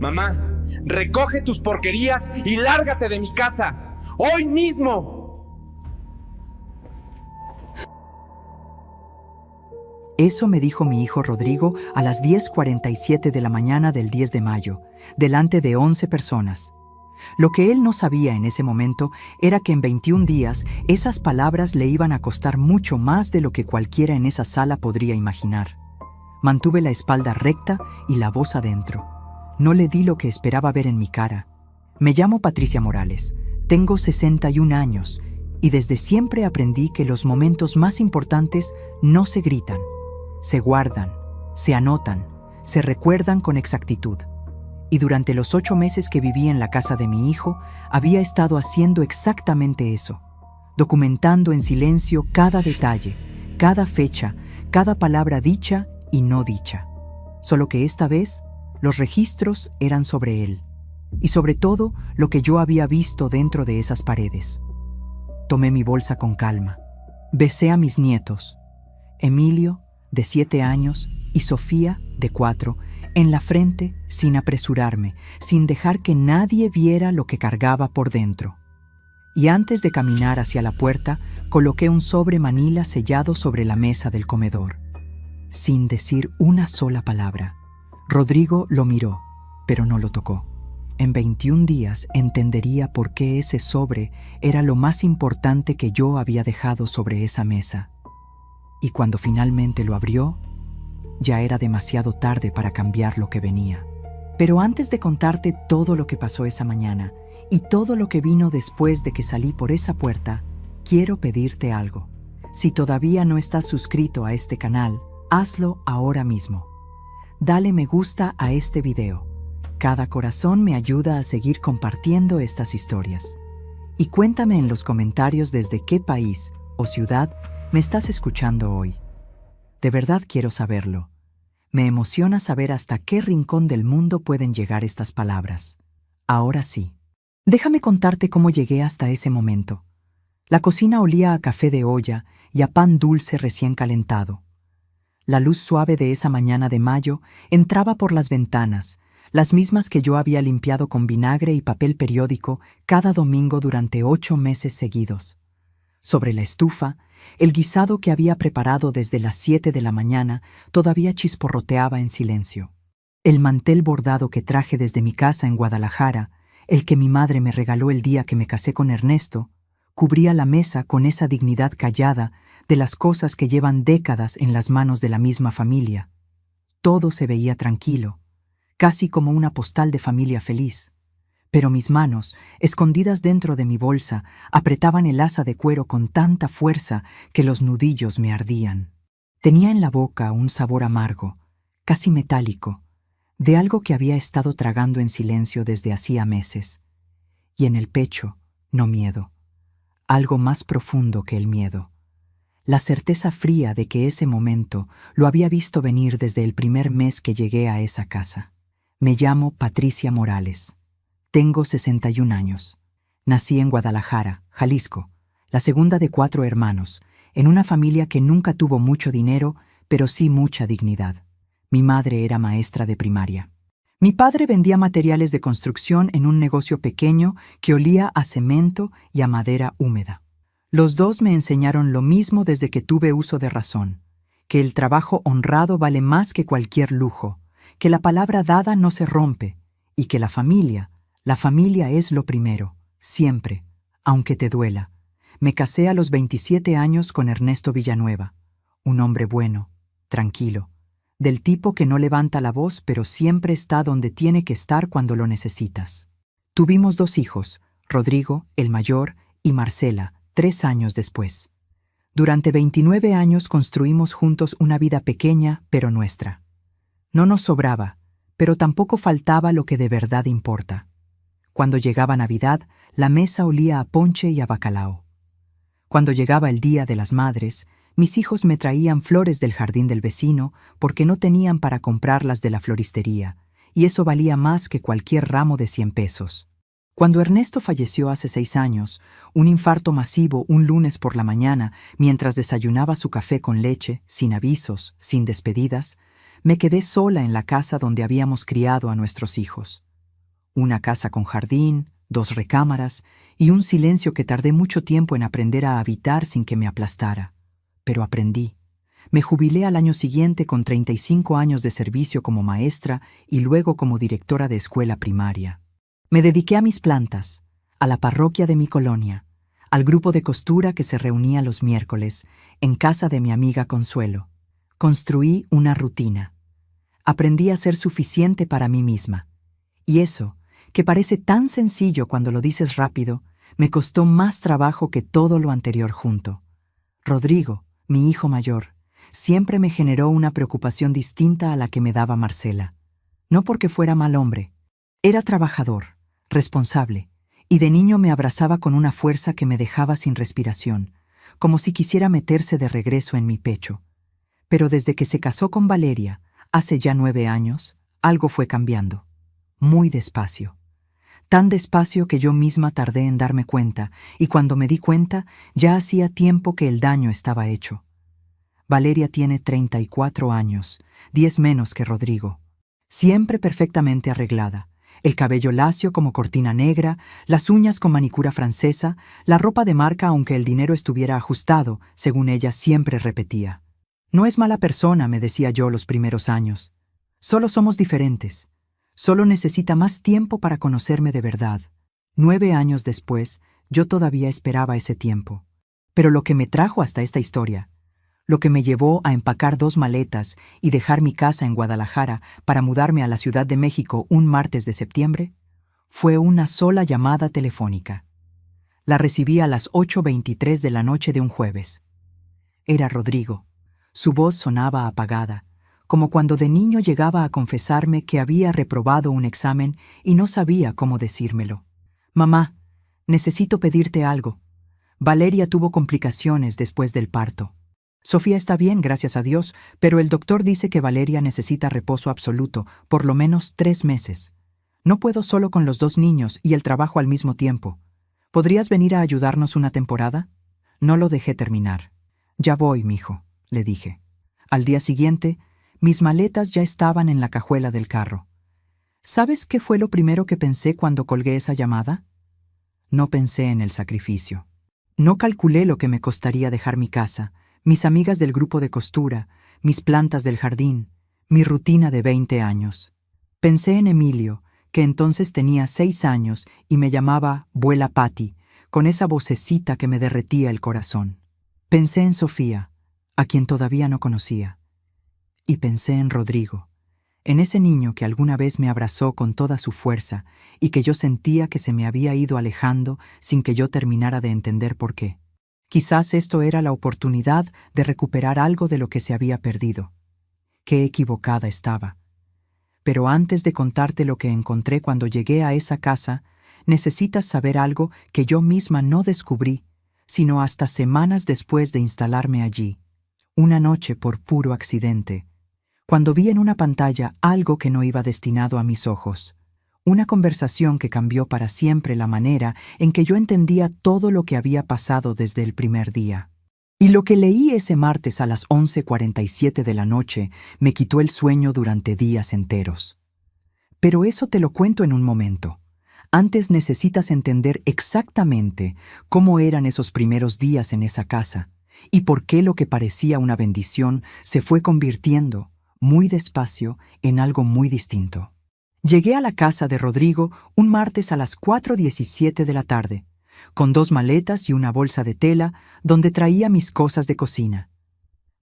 Mamá, recoge tus porquerías y lárgate de mi casa. ¡Hoy mismo! Eso me dijo mi hijo Rodrigo a las 10:47 de la mañana del 10 de mayo, delante de 11 personas. Lo que él no sabía en ese momento era que en 21 días esas palabras le iban a costar mucho más de lo que cualquiera en esa sala podría imaginar. Mantuve la espalda recta y la voz adentro. No le di lo que esperaba ver en mi cara. Me llamo Patricia Morales, tengo 61 años y desde siempre aprendí que los momentos más importantes no se gritan, se guardan, se anotan, se recuerdan con exactitud. Y durante los 8 meses que viví en la casa de mi hijo, había estado haciendo exactamente eso, documentando en silencio cada detalle, cada fecha, cada palabra dicha y no dicha. Solo que esta vez, los registros eran sobre él, y sobre todo lo que yo había visto dentro de esas paredes. Tomé mi bolsa con calma. Besé a mis nietos, Emilio, de 7 años, y Sofía, de 4, en la frente, sin apresurarme, sin dejar que nadie viera lo que cargaba por dentro. Y antes de caminar hacia la puerta, coloqué un sobre manila sellado sobre la mesa del comedor. Sin decir una sola palabra, Rodrigo lo miró, pero no lo tocó. En 21 días entendería por qué ese sobre era lo más importante que yo había dejado sobre esa mesa. Y cuando finalmente lo abrió, ya era demasiado tarde para cambiar lo que venía. Pero antes de contarte todo lo que pasó esa mañana y todo lo que vino después de que salí por esa puerta, quiero pedirte algo. Si todavía no estás suscrito a este canal, hazlo ahora mismo. Dale me gusta a este video. Cada corazón me ayuda a seguir compartiendo estas historias. Y cuéntame en los comentarios desde qué país o ciudad me estás escuchando hoy. De verdad quiero saberlo. Me emociona saber hasta qué rincón del mundo pueden llegar estas palabras. Ahora sí. Déjame contarte cómo llegué hasta ese momento. La cocina olía a café de olla y a pan dulce recién calentado. La luz suave de esa mañana de mayo entraba por las ventanas, las mismas que yo había limpiado con vinagre y papel periódico cada domingo durante 8 meses seguidos. Sobre la estufa, el guisado que había preparado desde las 7 de la mañana todavía chisporroteaba en silencio. El mantel bordado que traje desde mi casa en Guadalajara, el que mi madre me regaló el día que me casé con Ernesto, cubría la mesa con esa dignidad callada de las cosas que llevan décadas en las manos de la misma familia. Todo se veía tranquilo, casi como una postal de familia feliz. Pero mis manos, escondidas dentro de mi bolsa, apretaban el asa de cuero con tanta fuerza que los nudillos me ardían. Tenía en la boca un sabor amargo, casi metálico, de algo que había estado tragando en silencio desde hacía meses. Y en el pecho, no miedo, algo más profundo que el miedo. La certeza fría de que ese momento lo había visto venir desde el primer mes que llegué a esa casa. Me llamo Patricia Morales. Tengo 61 años. Nací en Guadalajara, Jalisco, la segunda de 4 hermanos, en una familia que nunca tuvo mucho dinero, pero sí mucha dignidad. Mi madre era maestra de primaria. Mi padre vendía materiales de construcción en un negocio pequeño que olía a cemento y a madera húmeda. Los dos me enseñaron lo mismo desde que tuve uso de razón, que el trabajo honrado vale más que cualquier lujo, que la palabra dada no se rompe y que la familia es lo primero, siempre, aunque te duela. Me casé a los 27 años con Ernesto Villanueva, un hombre bueno, tranquilo, del tipo que no levanta la voz pero siempre está donde tiene que estar cuando lo necesitas. Tuvimos 2 hijos, Rodrigo, el mayor, y Marcela, 3 años después. Durante 29 años construimos juntos una vida pequeña pero nuestra. No nos sobraba, pero tampoco faltaba lo que de verdad importa. Cuando llegaba Navidad, la mesa olía a ponche y a bacalao. Cuando llegaba el Día de las Madres, mis hijos me traían flores del jardín del vecino porque no tenían para comprarlas de la floristería, y eso valía más que cualquier ramo de 100 pesos. Cuando Ernesto falleció hace 6 años, un infarto masivo un lunes por la mañana, mientras desayunaba su café con leche, sin avisos, sin despedidas, me quedé sola en la casa donde habíamos criado a nuestros hijos. Una casa con jardín, 2 recámaras y un silencio que tardé mucho tiempo en aprender a habitar sin que me aplastara. Pero aprendí. Me jubilé al año siguiente con 35 años de servicio como maestra y luego como directora de escuela primaria. Me dediqué a mis plantas, a la parroquia de mi colonia, al grupo de costura que se reunía los miércoles en casa de mi amiga Consuelo. Construí una rutina. Aprendí a ser suficiente para mí misma. Y eso, que parece tan sencillo cuando lo dices rápido, me costó más trabajo que todo lo anterior junto. Rodrigo, mi hijo mayor, siempre me generó una preocupación distinta a la que me daba Marcela. No porque fuera mal hombre. Era trabajador, responsable, y de niño me abrazaba con una fuerza que me dejaba sin respiración, como si quisiera meterse de regreso en mi pecho. Pero desde que se casó con Valeria, hace ya 9 años, algo fue cambiando. Muy despacio. Tan despacio que yo misma tardé en darme cuenta, y cuando me di cuenta, ya hacía tiempo que el daño estaba hecho. Valeria tiene 34 años, 10 menos que Rodrigo. Siempre perfectamente arreglada, el cabello lacio como cortina negra, las uñas con manicura francesa, la ropa de marca aunque el dinero estuviera ajustado, según ella siempre repetía. No es mala persona, me decía yo los primeros años. Solo somos diferentes. Solo necesita más tiempo para conocerme de verdad. 9 años después, yo todavía esperaba ese tiempo. Pero lo que me trajo hasta esta historia, lo que me llevó a empacar 2 maletas y dejar mi casa en Guadalajara para mudarme a la Ciudad de México un martes de septiembre, fue una sola llamada telefónica. La recibí a las 8:23 de la noche de un jueves. Era Rodrigo. Su voz sonaba apagada, como cuando de niño llegaba a confesarme que había reprobado un examen y no sabía cómo decírmelo. «Mamá, necesito pedirte algo. Valeria tuvo complicaciones después del parto. Sofía está bien, gracias a Dios, pero el doctor dice que Valeria necesita reposo absoluto, por lo menos 3 meses. No puedo solo con los 2 niños y el trabajo al mismo tiempo. ¿Podrías venir a ayudarnos una temporada?» No lo dejé terminar. «Ya voy, mijo», le dije. Al día siguiente, mis maletas ya estaban en la cajuela del carro. ¿Sabes qué fue lo primero que pensé cuando colgué esa llamada? No pensé en el sacrificio. No calculé lo que me costaría dejar mi casa, mis amigas del grupo de costura, mis plantas del jardín, mi rutina de 20 años. Pensé en Emilio, que entonces tenía 6 años y me llamaba Buela Patti, con esa vocecita que me derretía el corazón. Pensé en Sofía, a quien todavía no conocía. Y pensé en Rodrigo, en ese niño que alguna vez me abrazó con toda su fuerza y que yo sentía que se me había ido alejando sin que yo terminara de entender por qué. Quizás esto era la oportunidad de recuperar algo de lo que se había perdido. Qué equivocada estaba. Pero antes de contarte lo que encontré cuando llegué a esa casa, necesitas saber algo que yo misma no descubrí, sino hasta semanas después de instalarme allí. Una noche, por puro accidente, cuando vi en una pantalla algo que no iba destinado a mis ojos. Una conversación que cambió para siempre la manera en que yo entendía todo lo que había pasado desde el primer día. Y lo que leí ese martes a las 11:47 de la noche me quitó el sueño durante días enteros. Pero eso te lo cuento en un momento. Antes necesitas entender exactamente cómo eran esos primeros días en esa casa y por qué lo que parecía una bendición se fue convirtiendo, muy despacio, en algo muy distinto. Llegué a la casa de Rodrigo un martes a las 4:17 de la tarde, con 2 maletas y una bolsa de tela donde traía mis cosas de cocina.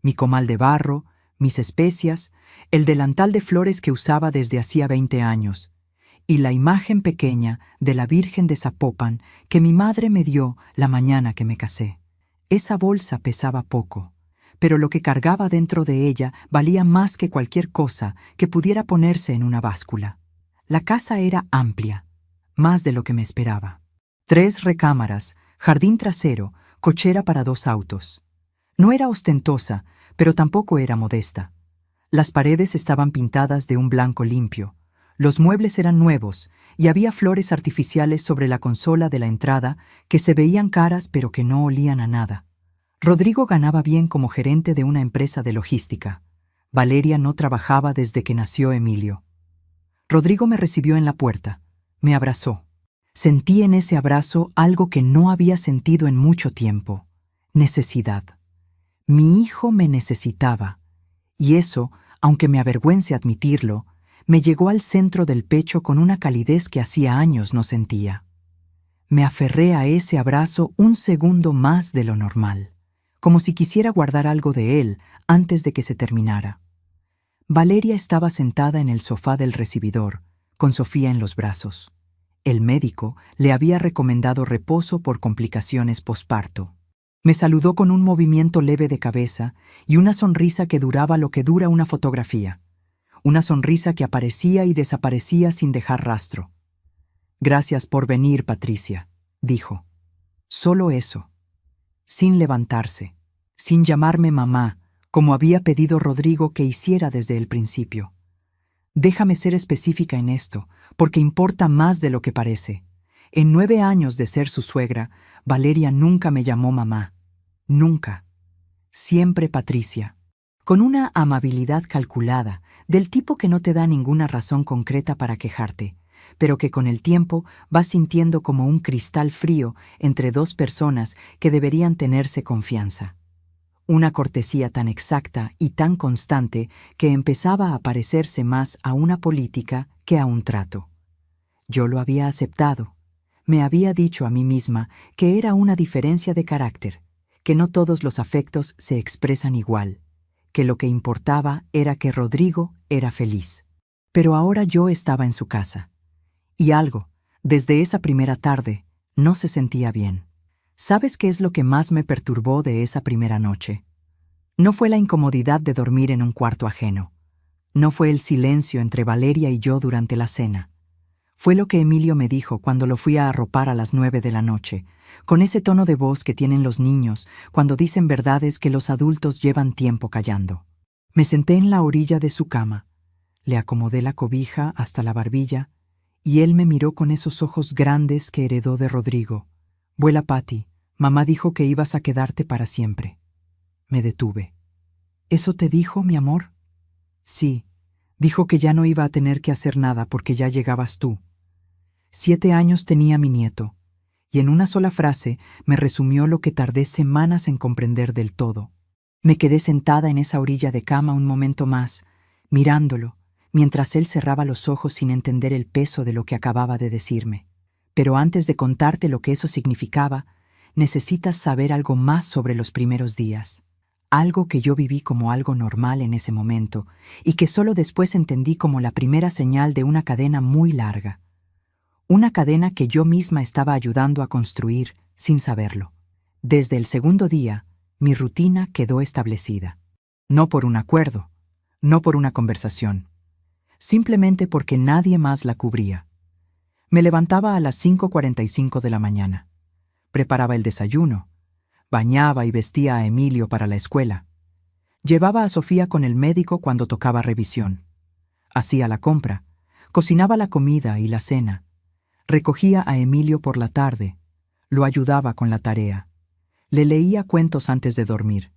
Mi comal de barro, mis especias, el delantal de flores que usaba desde hacía 20 años, y la imagen pequeña de la Virgen de Zapopan que mi madre me dio la mañana que me casé. Esa bolsa pesaba poco, pero lo que cargaba dentro de ella valía más que cualquier cosa que pudiera ponerse en una báscula. La casa era amplia, más de lo que me esperaba. 3 recámaras, jardín trasero, cochera para 2 autos. No era ostentosa, pero tampoco era modesta. Las paredes estaban pintadas de un blanco limpio. Los muebles eran nuevos y había flores artificiales sobre la consola de la entrada que se veían caras pero que no olían a nada. Rodrigo ganaba bien como gerente de una empresa de logística. Valeria no trabajaba desde que nació Emilio. Rodrigo me recibió en la puerta. Me abrazó. Sentí en ese abrazo algo que no había sentido en mucho tiempo: necesidad. Mi hijo me necesitaba, y eso, aunque me avergüence admitirlo, me llegó al centro del pecho con una calidez que hacía años no sentía. Me aferré a ese abrazo un segundo más de lo normal, como si quisiera guardar algo de él antes de que se terminara. Valeria estaba sentada en el sofá del recibidor, con Sofía en los brazos. El médico le había recomendado reposo por complicaciones posparto. Me saludó con un movimiento leve de cabeza y una sonrisa que duraba lo que dura una fotografía. Una sonrisa que aparecía y desaparecía sin dejar rastro. «Gracias por venir, Patricia», dijo. Solo eso. Sin levantarse, sin llamarme mamá, como había pedido Rodrigo que hiciera desde el principio. Déjame ser específica en esto, porque importa más de lo que parece. En 9 años de ser su suegra, Valeria nunca me llamó mamá. Nunca. Siempre Patricia. Con una amabilidad calculada, del tipo que no te da ninguna razón concreta para quejarte, pero que con el tiempo vas sintiendo como un cristal frío entre dos personas que deberían tenerse confianza. Una cortesía tan exacta y tan constante que empezaba a parecerse más a una política que a un trato. Yo lo había aceptado. Me había dicho a mí misma que era una diferencia de carácter, que no todos los afectos se expresan igual, que lo que importaba era que Rodrigo era feliz. Pero ahora yo estaba en su casa. Y algo, desde esa primera tarde, no se sentía bien. ¿Sabes qué es lo que más me perturbó de esa primera noche? No fue la incomodidad de dormir en un cuarto ajeno. No fue el silencio entre Valeria y yo durante la cena. Fue lo que Emilio me dijo cuando lo fui a arropar a las 9 de la noche, con ese tono de voz que tienen los niños cuando dicen verdades que los adultos llevan tiempo callando. Me senté en la orilla de su cama, le acomodé la cobija hasta la barbilla, y él me miró con esos ojos grandes que heredó de Rodrigo. «Vuela, Patty, mamá dijo que ibas a quedarte para siempre». Me detuve. «¿Eso te dijo, mi amor?» «Sí, dijo que ya no iba a tener que hacer nada porque ya llegabas tú». 7 años tenía mi nieto, y en una sola frase me resumió lo que tardé semanas en comprender del todo. Me quedé sentada en esa orilla de cama un momento más, mirándolo, mientras él cerraba los ojos sin entender el peso de lo que acababa de decirme. Pero antes de contarte lo que eso significaba, necesitas saber algo más sobre los primeros días. Algo que yo viví como algo normal en ese momento y que solo después entendí como la primera señal de una cadena muy larga. Una cadena que yo misma estaba ayudando a construir sin saberlo. Desde el segundo día, mi rutina quedó establecida. No por un acuerdo, no por una conversación, simplemente porque nadie más la cubría. Me levantaba a las 5:45 de la mañana. Preparaba el desayuno. Bañaba y vestía a Emilio para la escuela. Llevaba a Sofía con el médico cuando tocaba revisión. Hacía la compra. Cocinaba la comida y la cena. Recogía a Emilio por la tarde. Lo ayudaba con la tarea. Le leía cuentos antes de dormir.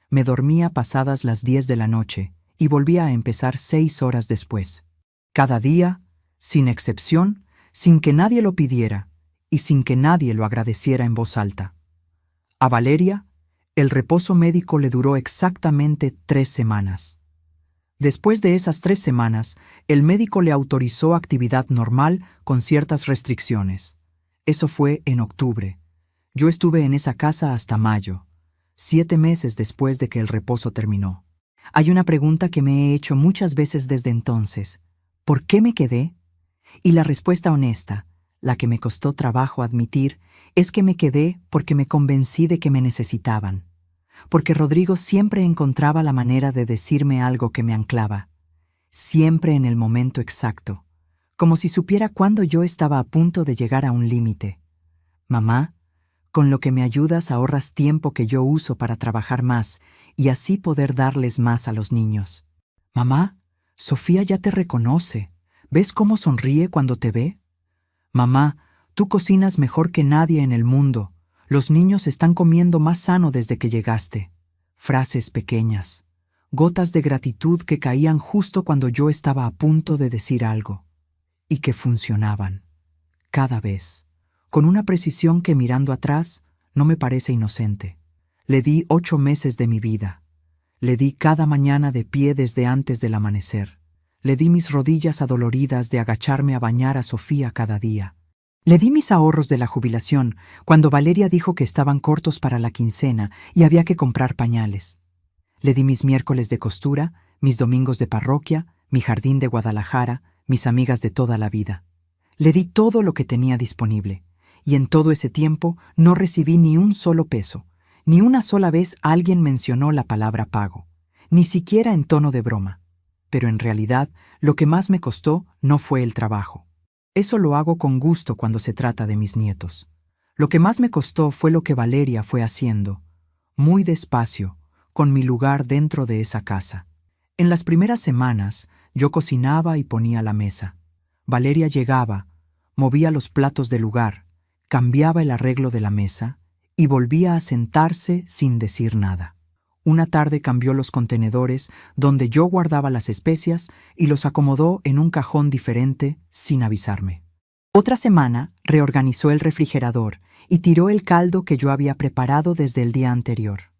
Me dormía pasadas las 10 de la noche y volvía a empezar 6 horas después. Cada día, sin excepción, sin que nadie lo pidiera y sin que nadie lo agradeciera en voz alta. A Valeria, el reposo médico le duró exactamente 3 semanas. Después de esas 3 semanas, el médico le autorizó actividad normal con ciertas restricciones. Eso fue en octubre. Yo estuve en esa casa hasta mayo, 7 meses después de que el reposo terminó. Hay una pregunta que me he hecho muchas veces desde entonces. ¿Por qué me quedé? Y la respuesta honesta, la que me costó trabajo admitir, es que me quedé porque me convencí de que me necesitaban. Porque Rodrigo siempre encontraba la manera de decirme algo que me anclaba. Siempre en el momento exacto. Como si supiera cuándo yo estaba a punto de llegar a un límite. «Mamá, con lo que me ayudas ahorras tiempo que yo uso para trabajar más y así poder darles más a los niños». «Mamá, Sofía ya te reconoce. ¿Ves cómo sonríe cuando te ve?» «Mamá, tú cocinas mejor que nadie en el mundo. Los niños están comiendo más sano desde que llegaste». Frases pequeñas, gotas de gratitud que caían justo cuando yo estaba a punto de decir algo, y que funcionaban. cada vez, con una precisión que mirando atrás no me parece inocente. Le di 8 meses de mi vida. Le di cada mañana de pie desde antes del amanecer. Le di mis rodillas adoloridas de agacharme a bañar a Sofía cada día. Le di mis ahorros de la jubilación cuando Valeria dijo que estaban cortos para la quincena y había que comprar pañales. Le di mis miércoles de costura, mis domingos de parroquia, mi jardín de Guadalajara, mis amigas de toda la vida. Le di todo lo que tenía disponible, y en todo ese tiempo no recibí ni un solo peso. Ni una sola vez alguien mencionó la palabra pago, ni siquiera en tono de broma. Pero en realidad, lo que más me costó no fue el trabajo. Eso lo hago con gusto cuando se trata de mis nietos. Lo que más me costó fue lo que Valeria fue haciendo, muy despacio, con mi lugar dentro de esa casa. En las primeras semanas, yo cocinaba y ponía la mesa. Valeria llegaba, movía los platos del lugar, cambiaba el arreglo de la mesa y volvía a sentarse sin decir nada. Una tarde cambió los contenedores donde yo guardaba las especias y los acomodó en un cajón diferente sin avisarme. Otra semana reorganizó el refrigerador y tiró el caldo que yo había preparado desde el día anterior.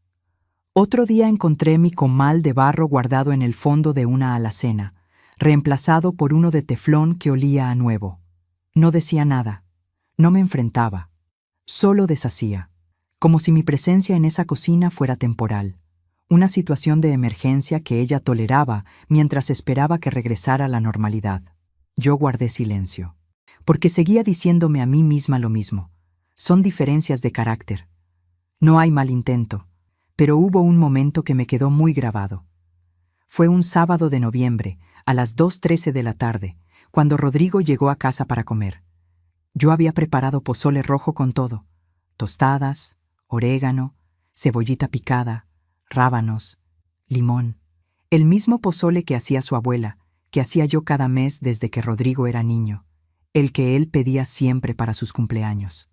Otro día encontré mi comal de barro guardado en el fondo de una alacena, reemplazado por uno de teflón que olía a nuevo. No decía nada, no me enfrentaba, solo deshacía, como si mi presencia en esa cocina fuera temporal, una situación de emergencia que ella toleraba mientras esperaba que regresara a la normalidad. Yo guardé silencio, porque seguía diciéndome a mí misma lo mismo. Son diferencias de carácter. No hay mal intento, pero hubo un momento que me quedó muy grabado. Fue un sábado de noviembre, a las 2:13 de la tarde, cuando Rodrigo llegó a casa para comer. Yo había preparado pozole rojo con todo: tostadas, orégano, cebollita picada, rábanos, limón. El mismo pozole que hacía su abuela, que hacía yo cada mes desde que Rodrigo era niño, el que él pedía siempre para sus cumpleaños.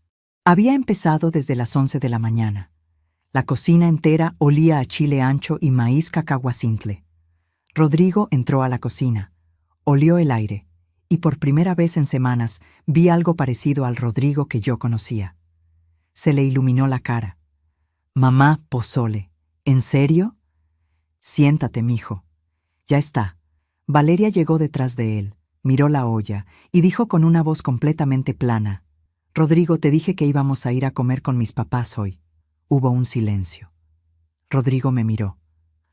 Había empezado desde las 11 de la mañana. La cocina entera olía a chile ancho y maíz cacahuacintle. Rodrigo entró a la cocina, olió el aire, y por primera vez en semanas vi algo parecido al Rodrigo que yo conocía. Se le iluminó la cara. «Mamá, pozole. ¿En serio?» «Siéntate, mijo. Ya está». Valeria llegó detrás de él, miró la olla y dijo con una voz completamente plana: «Rodrigo, te dije que íbamos a ir a comer con mis papás hoy». Hubo un silencio. Rodrigo me miró.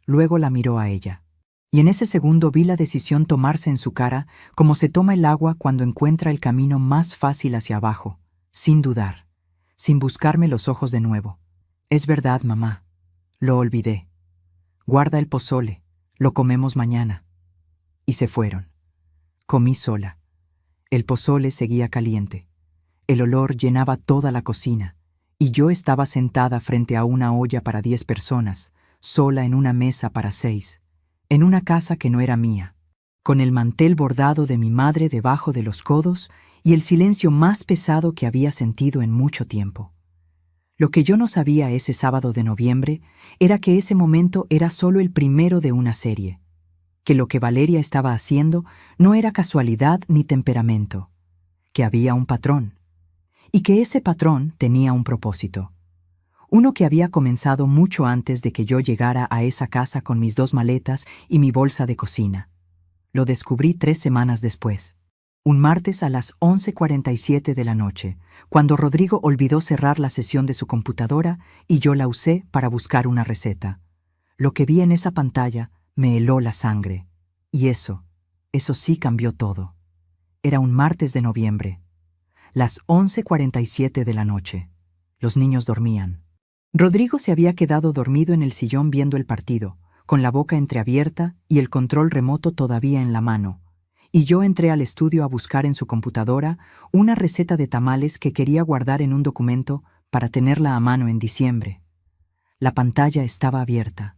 Luego la miró a ella. Y en ese segundo vi la decisión tomarse en su cara como se toma el agua cuando encuentra el camino más fácil hacia abajo, sin dudar, sin buscarme los ojos de nuevo. «Es verdad, mamá. Lo olvidé. Guarda el pozole. Lo comemos mañana». Y se fueron. Comí sola. El pozole seguía caliente. El olor llenaba toda la cocina, y yo estaba sentada frente a una olla para 10 personas, sola en una mesa para 6, en una casa que no era mía, con el mantel bordado de mi madre debajo de los codos y el silencio más pesado que había sentido en mucho tiempo. Lo que yo no sabía ese sábado de noviembre era que ese momento era solo el primero de una serie, que lo que Valeria estaba haciendo no era casualidad ni temperamento, que había un patrón, y que ese patrón tenía un propósito, uno que había comenzado mucho antes de que yo llegara a esa casa con mis 2 maletas y mi bolsa de cocina. Lo descubrí 3 semanas después, un martes a las 11:47 de la noche, cuando Rodrigo olvidó cerrar la sesión de su computadora y yo la usé para buscar una receta. Lo que vi en esa pantalla me heló la sangre, y eso sí cambió todo. Era un martes de noviembre. Las 11:47 de la noche. Los niños dormían. Rodrigo se había quedado dormido en el sillón viendo el partido, con la boca entreabierta y el control remoto todavía en la mano, y yo entré al estudio a buscar en su computadora una receta de tamales que quería guardar en un documento para tenerla a mano en diciembre. La pantalla estaba abierta,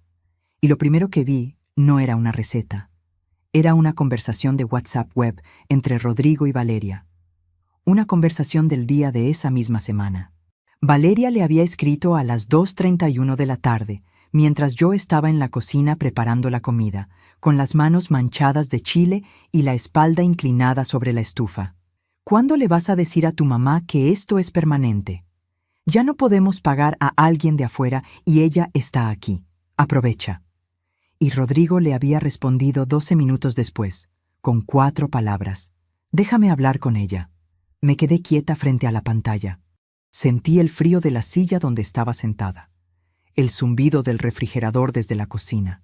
y lo primero que vi no era una receta. Era una conversación de WhatsApp web entre Rodrigo y Valeria. Una conversación del día de esa misma semana. Valeria le había escrito a las 2:31 de la tarde, mientras yo estaba en la cocina preparando la comida, con las manos manchadas de chile y la espalda inclinada sobre la estufa. ¿Cuándo le vas a decir a tu mamá que esto es permanente? Ya no podemos pagar a alguien de afuera y ella está aquí. Aprovecha. Y Rodrigo le había respondido 12 minutos después, con 4 palabras. Déjame hablar con ella. Me quedé quieta frente a la pantalla. Sentí el frío de la silla donde estaba sentada, el zumbido del refrigerador desde la cocina,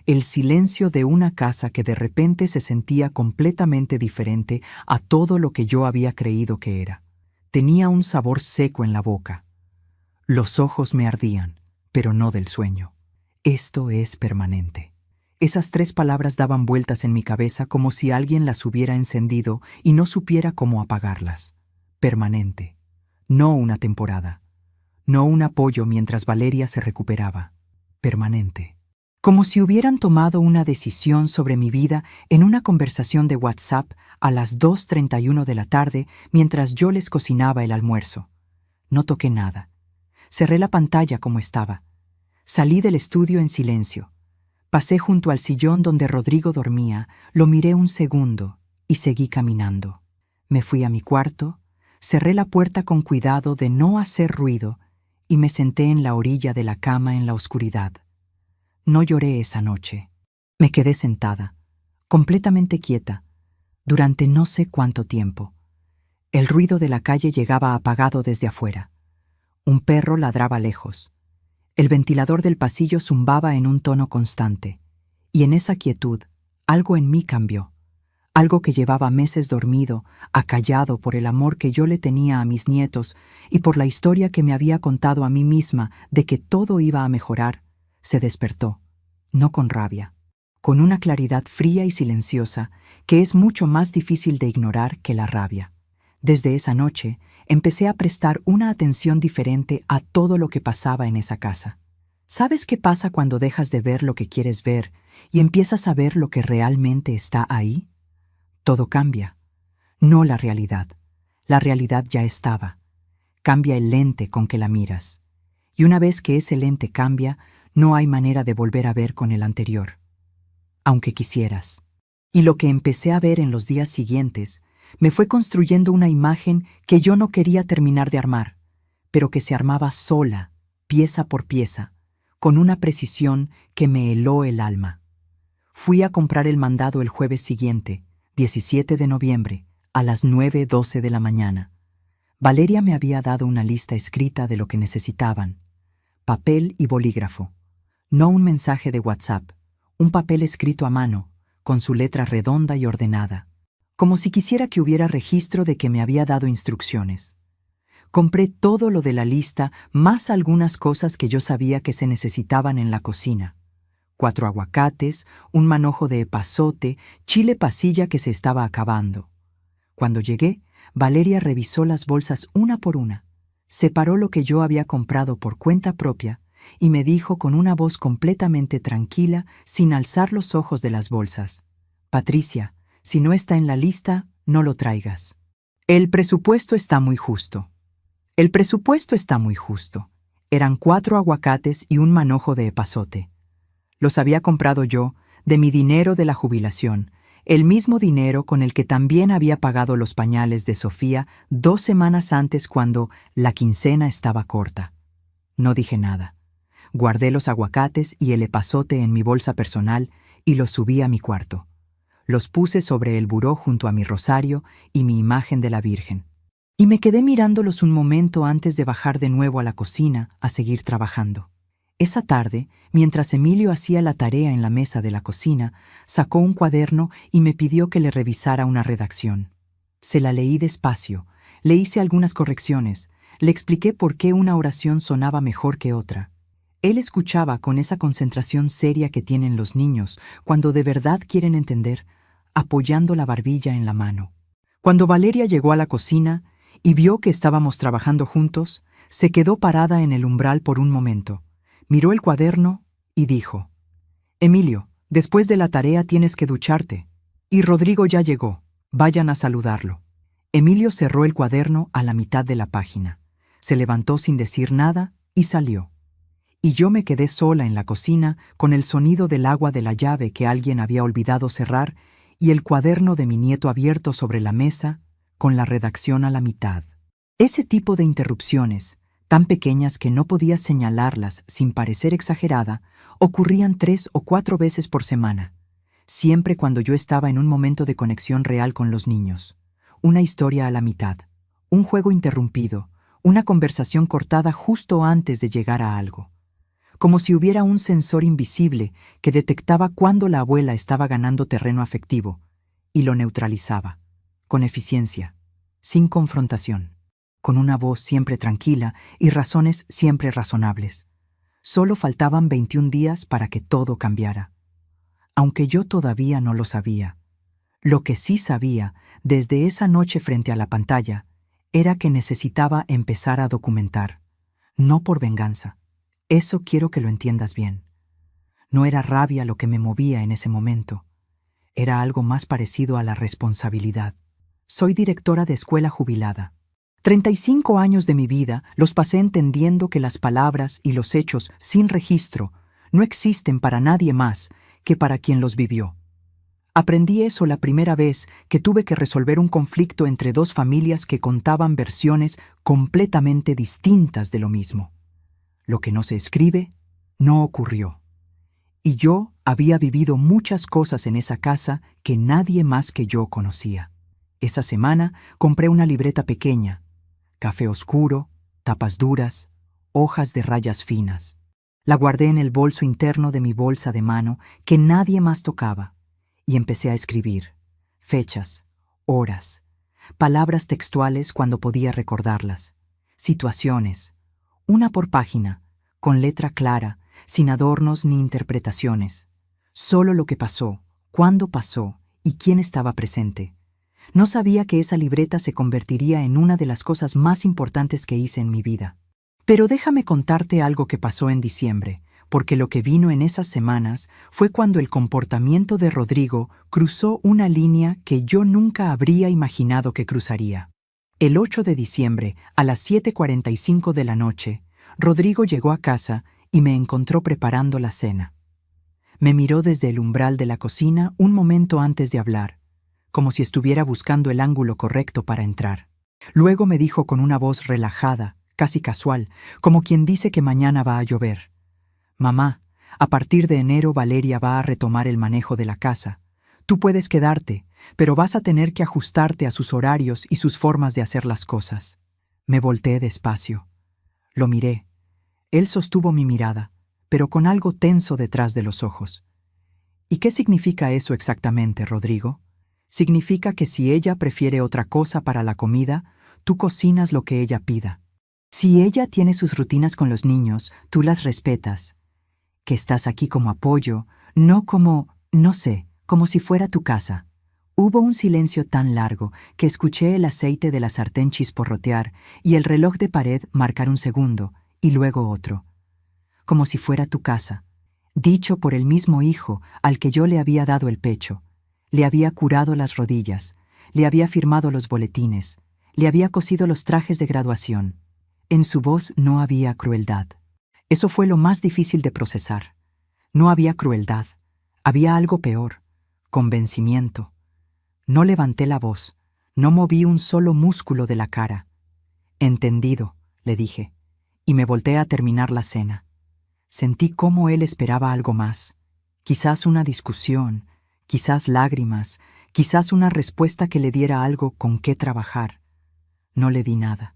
el silencio de una casa que de repente se sentía completamente diferente a todo lo que yo había creído que era. Tenía un sabor seco en la boca. Los ojos me ardían, pero no del sueño. Esto es permanente. Esas 3 palabras daban vueltas en mi cabeza como si alguien las hubiera encendido y no supiera cómo apagarlas. Permanente. No una temporada. No un apoyo mientras Valeria se recuperaba. Permanente. Como si hubieran tomado una decisión sobre mi vida en una conversación de WhatsApp a las 2:31 de la tarde mientras yo les cocinaba el almuerzo. No toqué nada. Cerré la pantalla como estaba. Salí del estudio en silencio. Pasé junto al sillón donde Rodrigo dormía, lo miré un segundo y seguí caminando. Me fui a mi cuarto, cerré la puerta con cuidado de no hacer ruido y me senté en la orilla de la cama en la oscuridad. No lloré esa noche. Me quedé sentada, completamente quieta, durante no sé cuánto tiempo. El ruido de la calle llegaba apagado desde afuera. Un perro ladraba lejos. El ventilador del pasillo zumbaba en un tono constante. Y en esa quietud, algo en mí cambió. Algo que llevaba meses dormido, acallado por el amor que yo le tenía a mis nietos y por la historia que me había contado a mí misma de que todo iba a mejorar, se despertó, no con rabia, con una claridad fría y silenciosa que es mucho más difícil de ignorar que la rabia. Desde esa noche, empecé a prestar una atención diferente a todo lo que pasaba en esa casa. ¿Sabes qué pasa cuando dejas de ver lo que quieres ver y empiezas a ver lo que realmente está ahí? Todo cambia. No la realidad. La realidad ya estaba. Cambia el lente con que la miras. Y una vez que ese lente cambia, no hay manera de volver a ver con el anterior. Aunque quisieras. Y lo que empecé a ver en los días siguientes me fue construyendo una imagen que yo no quería terminar de armar, pero que se armaba sola, pieza por pieza, con una precisión que me heló el alma. Fui a comprar el mandado el jueves siguiente, 17 de noviembre, a las 9:12 de la mañana. Valeria me había dado una lista escrita de lo que necesitaban. Papel y bolígrafo. No un mensaje de WhatsApp, un papel escrito a mano, con su letra redonda y ordenada, como si quisiera que hubiera registro de que me había dado instrucciones. Compré todo lo de la lista, más algunas cosas que yo sabía que se necesitaban en la cocina. 4 aguacates, un manojo de epazote, chile pasilla que se estaba acabando. Cuando llegué, Valeria revisó las bolsas una por una, separó lo que yo había comprado por cuenta propia y me dijo con una voz completamente tranquila, sin alzar los ojos de las bolsas: «Patricia, si no está en la lista, no lo traigas. El presupuesto está muy justo». El presupuesto está muy justo. Eran 4 aguacates y un manojo de epazote. Los había comprado yo, de mi dinero de la jubilación, el mismo dinero con el que también había pagado los pañales de Sofía 2 semanas antes cuando la quincena estaba corta. No dije nada. Guardé los aguacates y el epazote en mi bolsa personal y los subí a mi cuarto. Los puse sobre el buró junto a mi rosario y mi imagen de la Virgen. Y me quedé mirándolos un momento antes de bajar de nuevo a la cocina a seguir trabajando. Esa tarde, mientras Emilio hacía la tarea en la mesa de la cocina, sacó un cuaderno y me pidió que le revisara una redacción. Se la leí despacio, le hice algunas correcciones, le expliqué por qué una oración sonaba mejor que otra. Él escuchaba con esa concentración seria que tienen los niños cuando de verdad quieren entender, apoyando la barbilla en la mano. Cuando Valeria llegó a la cocina y vio que estábamos trabajando juntos, se quedó parada en el umbral por un momento. Miró el cuaderno y dijo: «Emilio, después de la tarea tienes que ducharte. Y Rodrigo ya llegó. Vayan a saludarlo». Emilio cerró el cuaderno a la mitad de la página. Se levantó sin decir nada y salió. Y yo me quedé sola en la cocina con el sonido del agua de la llave que alguien había olvidado cerrar y el cuaderno de mi nieto abierto sobre la mesa, con la redacción a la mitad. Ese tipo de interrupciones, tan pequeñas que no podías señalarlas sin parecer exagerada, ocurrían 3 o 4 veces por semana, siempre cuando yo estaba en un momento de conexión real con los niños. Una historia a la mitad, un juego interrumpido, una conversación cortada justo antes de llegar a algo. Como si hubiera un sensor invisible que detectaba cuándo la abuela estaba ganando terreno afectivo y lo neutralizaba, con eficiencia, sin confrontación, con una voz siempre tranquila y razones siempre razonables. Solo faltaban 21 días para que todo cambiara. Aunque yo todavía no lo sabía. Lo que sí sabía, desde esa noche frente a la pantalla, era que necesitaba empezar a documentar. No por venganza. Eso quiero que lo entiendas bien. No era rabia lo que me movía en ese momento. Era algo más parecido a la responsabilidad. Soy directora de escuela jubilada. 35 años de mi vida los pasé entendiendo que las palabras y los hechos sin registro no existen para nadie más que para quien los vivió. Aprendí eso la primera vez que tuve que resolver un conflicto entre 2 familias que contaban versiones completamente distintas de lo mismo. Lo que no se escribe, no ocurrió. Y yo había vivido muchas cosas en esa casa que nadie más que yo conocía. Esa semana compré una libreta pequeña, café oscuro, tapas duras, hojas de rayas finas. La guardé en el bolso interno de mi bolsa de mano que nadie más tocaba y empecé a escribir. Fechas, horas, palabras textuales cuando podía recordarlas, situaciones, una por página, con letra clara, sin adornos ni interpretaciones. Solo lo que pasó, cuándo pasó y quién estaba presente. No sabía que esa libreta se convertiría en una de las cosas más importantes que hice en mi vida. Pero déjame contarte algo que pasó en diciembre, porque lo que vino en esas semanas fue cuando el comportamiento de Rodrigo cruzó una línea que yo nunca habría imaginado que cruzaría. El 8 de diciembre, a las 7:45 de la noche, Rodrigo llegó a casa y me encontró preparando la cena. Me miró desde el umbral de la cocina un momento antes de hablar, como si estuviera buscando el ángulo correcto para entrar. Luego me dijo con una voz relajada, casi casual, como quien dice que mañana va a llover: «Mamá, a partir de enero Valeria va a retomar el manejo de la casa. Tú puedes quedarte, pero vas a tener que ajustarte a sus horarios y sus formas de hacer las cosas». Me volteé despacio. Lo miré. Él sostuvo mi mirada, pero con algo tenso detrás de los ojos. ¿Y qué significa eso exactamente, Rodrigo? Significa que si ella prefiere otra cosa para la comida, tú cocinas lo que ella pida. Si ella tiene sus rutinas con los niños, tú las respetas. Que estás aquí como apoyo, no como, no sé, como si fuera tu casa. Hubo un silencio tan largo que escuché el aceite de la sartén chisporrotear y el reloj de pared marcar un segundo, y luego otro. Como si fuera tu casa, dicho por el mismo hijo al que yo le había dado el pecho. Le había curado las rodillas, le había firmado los boletines, le había cosido los trajes de graduación. En su voz no había crueldad. Eso fue lo más difícil de procesar. No había crueldad, había algo peor: convencimiento. No levanté la voz, no moví un solo músculo de la cara. «Entendido», le dije, y me volteé a terminar la cena. Sentí cómo él esperaba algo más, quizás una discusión, quizás lágrimas, quizás una respuesta que le diera algo con qué trabajar. No le di nada.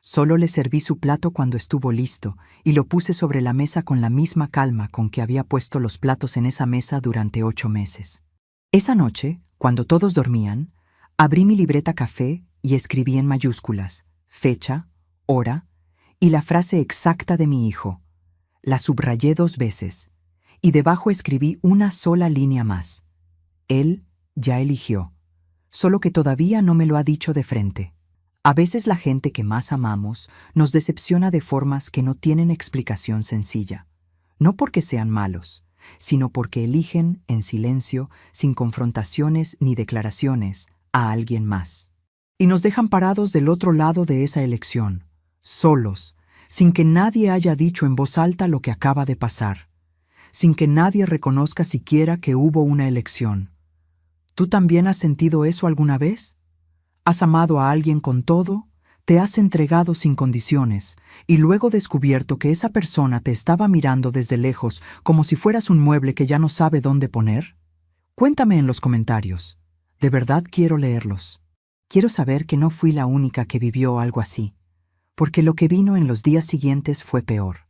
Solo le serví su plato cuando estuvo listo y lo puse sobre la mesa con la misma calma con que había puesto los platos en esa mesa durante 8 meses. Esa noche, cuando todos dormían, abrí mi libreta café y escribí en mayúsculas fecha, hora y la frase exacta de mi hijo. La subrayé 2 veces y debajo escribí una sola línea más. Él ya eligió, solo que todavía no me lo ha dicho de frente. A veces la gente que más amamos nos decepciona de formas que no tienen explicación sencilla, no porque sean malos, sino porque eligen, en silencio, sin confrontaciones ni declaraciones, a alguien más. Y nos dejan parados del otro lado de esa elección, solos, sin que nadie haya dicho en voz alta lo que acaba de pasar, sin que nadie reconozca siquiera que hubo una elección. ¿Tú también has sentido eso alguna vez? Has amado a alguien con todo, te has entregado sin condiciones, y luego descubierto que esa persona te estaba mirando desde lejos como si fueras un mueble que ya no sabe dónde poner. Cuéntame en los comentarios. De verdad quiero leerlos. Quiero saber que no fui la única que vivió algo así, porque lo que vino en los días siguientes fue peor.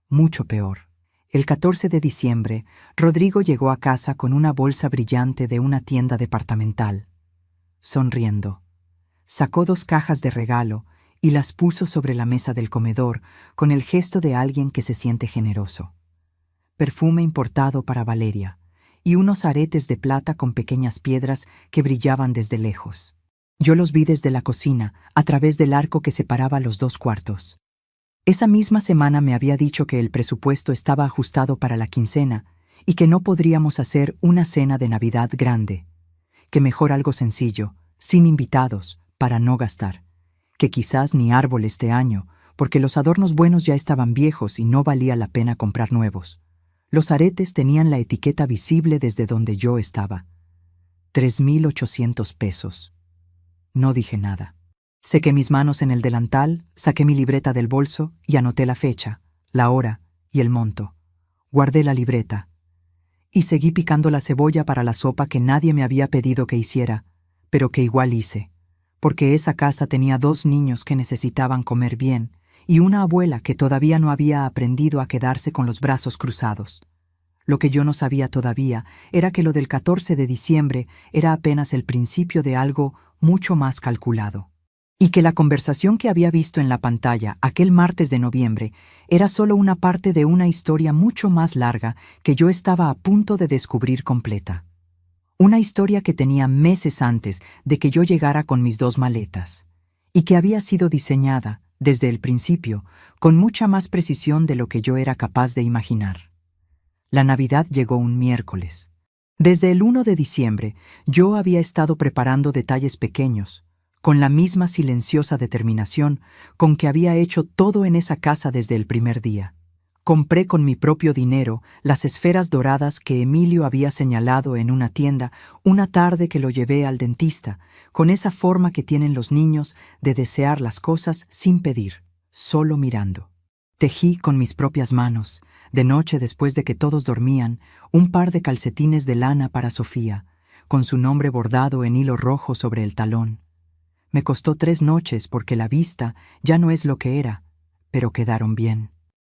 Mucho peor. El 14 de diciembre, Rodrigo llegó a casa con una bolsa brillante de una tienda departamental. Sonriendo, sacó 2 cajas de regalo y las puso sobre la mesa del comedor con el gesto de alguien que se siente generoso. Perfume importado para Valeria y unos aretes de plata con pequeñas piedras que brillaban desde lejos. Yo los vi desde la cocina, a través del arco que separaba los 2 cuartos. Esa misma semana me había dicho que el presupuesto estaba ajustado para la quincena y que no podríamos hacer una cena de Navidad grande, que mejor algo sencillo, sin invitados, para no gastar, que quizás ni árbol este año, porque los adornos buenos ya estaban viejos y no valía la pena comprar nuevos. Los aretes tenían la etiqueta visible desde donde yo estaba. 3,800 pesos. No dije nada. Sequé mis manos en el delantal, saqué mi libreta del bolso y anoté la fecha, la hora y el monto. Guardé la libreta. Y seguí picando la cebolla para la sopa que nadie me había pedido que hiciera, pero que igual hice, porque esa casa tenía 2 niños que necesitaban comer bien y una abuela que todavía no había aprendido a quedarse con los brazos cruzados. Lo que yo no sabía todavía era que lo del 14 de diciembre era apenas el principio de algo mucho más calculado, y que la conversación que había visto en la pantalla aquel martes de noviembre era solo una parte de una historia mucho más larga que yo estaba a punto de descubrir completa. Una historia que tenía meses antes de que yo llegara con mis 2 maletas, y que había sido diseñada, desde el principio, con mucha más precisión de lo que yo era capaz de imaginar. La Navidad llegó un miércoles. Desde el 1 de diciembre, yo había estado preparando detalles pequeños, con la misma silenciosa determinación con que había hecho todo en esa casa desde el primer día. Compré con mi propio dinero las esferas doradas que Emilio había señalado en una tienda una tarde que lo llevé al dentista, con esa forma que tienen los niños de desear las cosas sin pedir, solo mirando. Tejí con mis propias manos, de noche después de que todos dormían, un par de calcetines de lana para Sofía, con su nombre bordado en hilo rojo sobre el talón. Me costó 3 noches porque la vista ya no es lo que era, pero quedaron bien.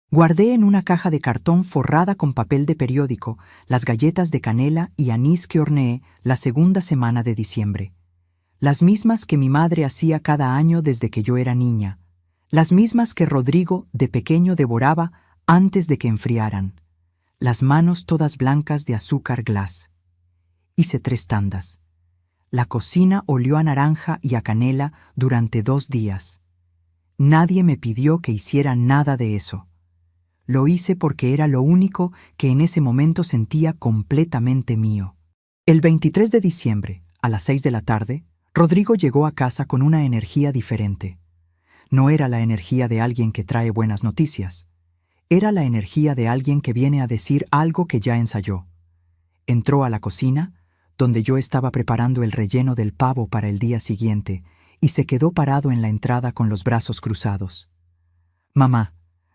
Guardé en una caja de cartón forrada con papel de periódico las galletas de canela y anís que horneé la segunda semana de diciembre. Las mismas que mi madre hacía cada año desde que yo era niña. Las mismas que Rodrigo de pequeño devoraba antes de que enfriaran. Las manos todas blancas de azúcar glass. Hice 3 tandas. La cocina olió a naranja y a canela durante 2 días. Nadie me pidió que hiciera nada de eso. Lo hice porque era lo único que en ese momento sentía completamente mío. El 23 de diciembre, a las 6 de la tarde, Rodrigo llegó a casa con una energía diferente. No era la energía de alguien que trae buenas noticias. Era la energía de alguien que viene a decir algo que ya ensayó. Entró a la cocina, donde yo estaba preparando el relleno del pavo para el día siguiente, y se quedó parado en la entrada con los brazos cruzados. «Mamá,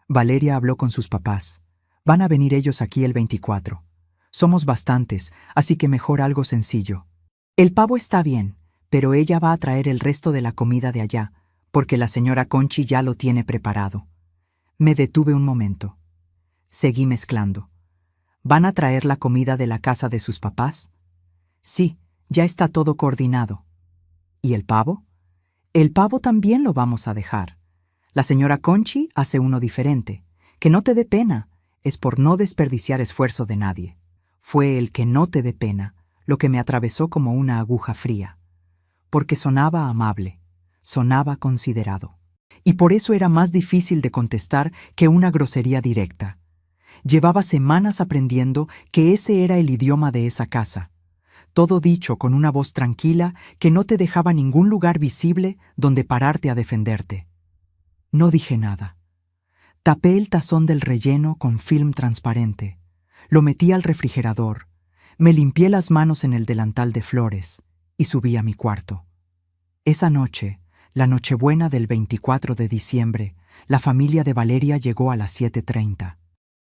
Valeria habló con sus papás. Van a venir ellos aquí el 24. Somos bastantes, así que mejor algo sencillo. El pavo está bien, pero ella va a traer el resto de la comida de allá, porque la señora Conchi ya lo tiene preparado». Me detuve un momento. Seguí mezclando. ¿Van a traer la comida de la casa de sus papás? Sí, ya está todo coordinado. ¿Y el pavo? El pavo también lo vamos a dejar. La señora Conchi hace uno diferente. Que no te dé pena, es por no desperdiciar esfuerzo de nadie. Fue el que no te dé pena lo que me atravesó como una aguja fría. Porque sonaba amable, sonaba considerado. Y por eso era más difícil de contestar que una grosería directa. Llevaba semanas aprendiendo que ese era el idioma de esa casa. Todo dicho con una voz tranquila que no te dejaba ningún lugar visible donde pararte a defenderte. No dije nada. Tapé el tazón del relleno con film transparente. Lo metí al refrigerador. Me limpié las manos en el delantal de flores y subí a mi cuarto. Esa noche, la Nochebuena del 24 de diciembre, la familia de Valeria llegó a las 7:30.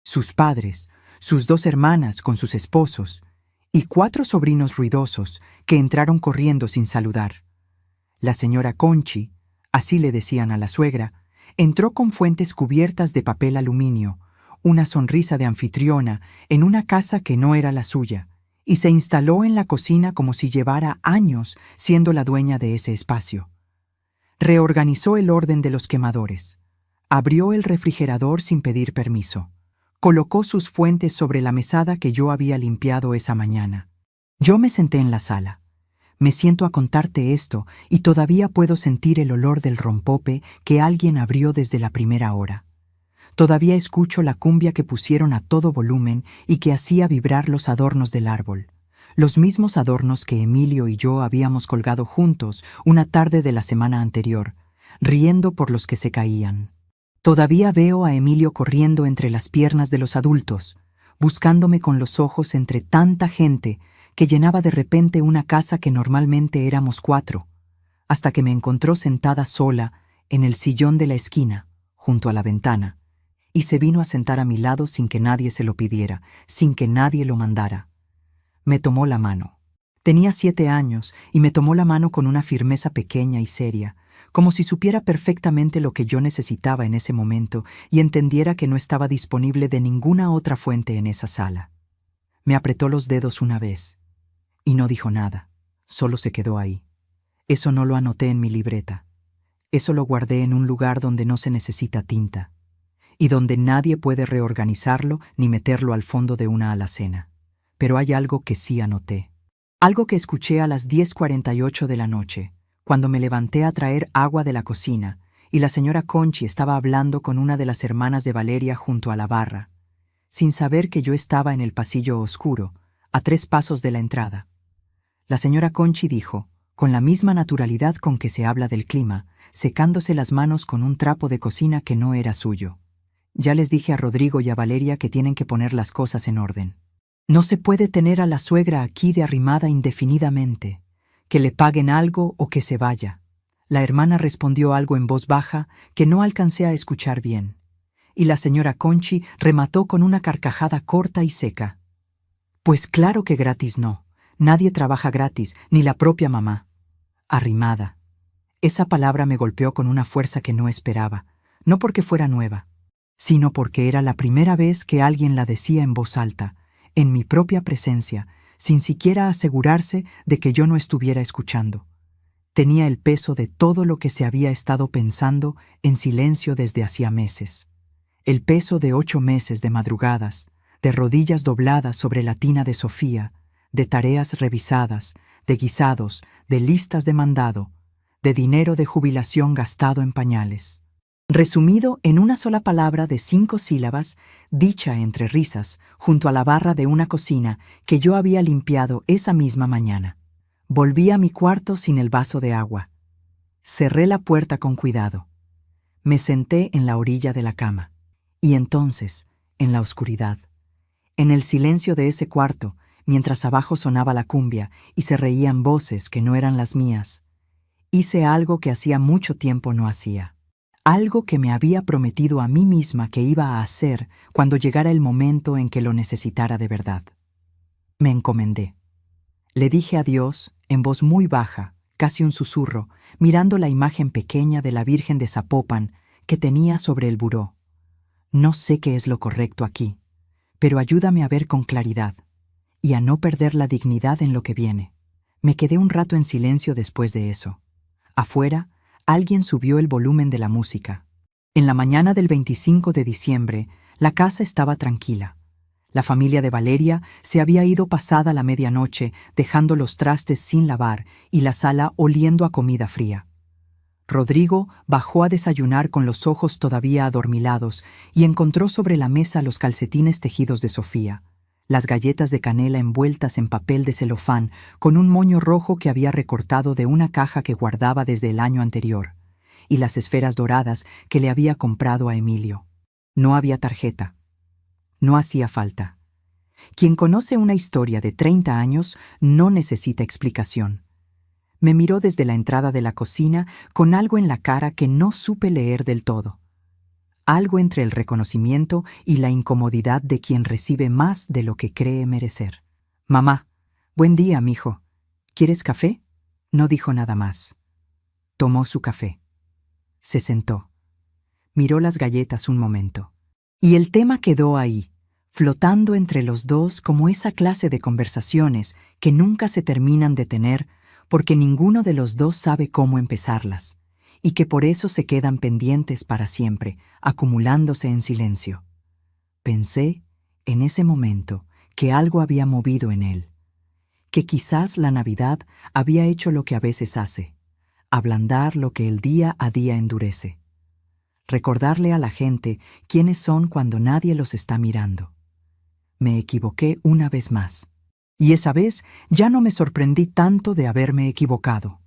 Sus padres, sus 2 hermanas con sus esposos y 4 sobrinos ruidosos que entraron corriendo sin saludar. La señora Conchi, así le decían a la suegra, entró con fuentes cubiertas de papel aluminio, una sonrisa de anfitriona en una casa que no era la suya, y se instaló en la cocina como si llevara años siendo la dueña de ese espacio. Reorganizó el orden de los quemadores. Abrió el refrigerador sin pedir permiso. Colocó sus fuentes sobre la mesada que yo había limpiado esa mañana. Yo me senté en la sala. Me siento a contarte esto y todavía puedo sentir el olor del rompope que alguien abrió desde la primera hora. Todavía escucho la cumbia que pusieron a todo volumen y que hacía vibrar los adornos del árbol. Los mismos adornos que Emilio y yo habíamos colgado juntos una tarde de la semana anterior, riendo por los que se caían. Todavía veo a Emilio corriendo entre las piernas de los adultos, buscándome con los ojos entre tanta gente que llenaba de repente una casa que normalmente éramos 4, hasta que me encontró sentada sola en el sillón de la esquina, junto a la ventana, y se vino a sentar a mi lado sin que nadie se lo pidiera, sin que nadie lo mandara. Me tomó la mano. Tenía 7 años y me tomó la mano con una firmeza pequeña y seria, como si supiera perfectamente lo que yo necesitaba en ese momento y entendiera que no estaba disponible de ninguna otra fuente en esa sala. Me apretó los dedos una vez y no dijo nada, solo se quedó ahí. Eso no lo anoté en mi libreta. Eso lo guardé en un lugar donde no se necesita tinta y donde nadie puede reorganizarlo ni meterlo al fondo de una alacena. Pero hay algo que sí anoté. Algo que escuché a las 10:48 de la noche, cuando me levanté a traer agua de la cocina y la señora Conchi estaba hablando con una de las hermanas de Valeria junto a la barra, sin saber que yo estaba en el pasillo oscuro, a 3 pasos de la entrada. La señora Conchi dijo, con la misma naturalidad con que se habla del clima, secándose las manos con un trapo de cocina que no era suyo: ya les dije a Rodrigo y a Valeria que tienen que poner las cosas en orden. No se puede tener a la suegra aquí de arrimada indefinidamente. Que le paguen algo o que se vaya. La hermana respondió algo en voz baja que no alcancé a escuchar bien, y la señora Conchi remató con una carcajada corta y seca. Pues claro que gratis no. Nadie trabaja gratis, ni la propia mamá. Arrimada. Esa palabra me golpeó con una fuerza que no esperaba, no porque fuera nueva, sino porque era la primera vez que alguien la decía en voz alta, en mi propia presencia, sin siquiera asegurarse de que yo no estuviera escuchando. Tenía el peso de todo lo que se había estado pensando en silencio desde hacía meses. El peso de 8 meses de madrugadas, de rodillas dobladas sobre la tina de Sofía, de tareas revisadas, de guisados, de listas de mandado, de dinero de jubilación gastado en pañales. Resumido en una sola palabra de 5 sílabas, dicha entre risas, junto a la barra de una cocina que yo había limpiado esa misma mañana. Volví a mi cuarto sin el vaso de agua. Cerré la puerta con cuidado. Me senté en la orilla de la cama. Y entonces, en la oscuridad, en el silencio de ese cuarto, mientras abajo sonaba la cumbia y se reían voces que no eran las mías, hice algo que hacía mucho tiempo no hacía. Algo que me había prometido a mí misma que iba a hacer cuando llegara el momento en que lo necesitara de verdad. Me encomendé. Le dije a Dios, en voz muy baja, casi un susurro, mirando la imagen pequeña de la Virgen de Zapopan que tenía sobre el buró: no sé qué es lo correcto aquí, pero ayúdame a ver con claridad y a no perder la dignidad en lo que viene. Me quedé un rato en silencio después de eso. Afuera, alguien subió el volumen de la música. En la mañana del 25 de diciembre, la casa estaba tranquila. La familia de Valeria se había ido pasada la medianoche, dejando los trastes sin lavar y la sala oliendo a comida fría. Rodrigo bajó a desayunar con los ojos todavía adormilados y encontró sobre la mesa los calcetines tejidos de Sofía, las galletas de canela envueltas en papel de celofán con un moño rojo que había recortado de una caja que guardaba desde el año anterior, y las esferas doradas que le había comprado a Emilio. No había tarjeta. No hacía falta. Quien conoce una historia de 30 años no necesita explicación. Me miró desde la entrada de la cocina con algo en la cara que no supe leer del todo. Algo entre el reconocimiento y la incomodidad de quien recibe más de lo que cree merecer. «Mamá, buen día, mijo. ¿Quieres café?». No dijo nada más. Tomó su café. Se sentó. Miró las galletas un momento. Y el tema quedó ahí, flotando entre los dos como esa clase de conversaciones que nunca se terminan de tener porque ninguno de los dos sabe cómo empezarlas, y que por eso se quedan pendientes para siempre, acumulándose en silencio. Pensé, en ese momento, que algo había movido en él, que quizás la Navidad había hecho lo que a veces hace, ablandar lo que el día a día endurece. Recordarle a la gente quiénes son cuando nadie los está mirando. Me equivoqué una vez más. Y esa vez ya no me sorprendí tanto de haberme equivocado.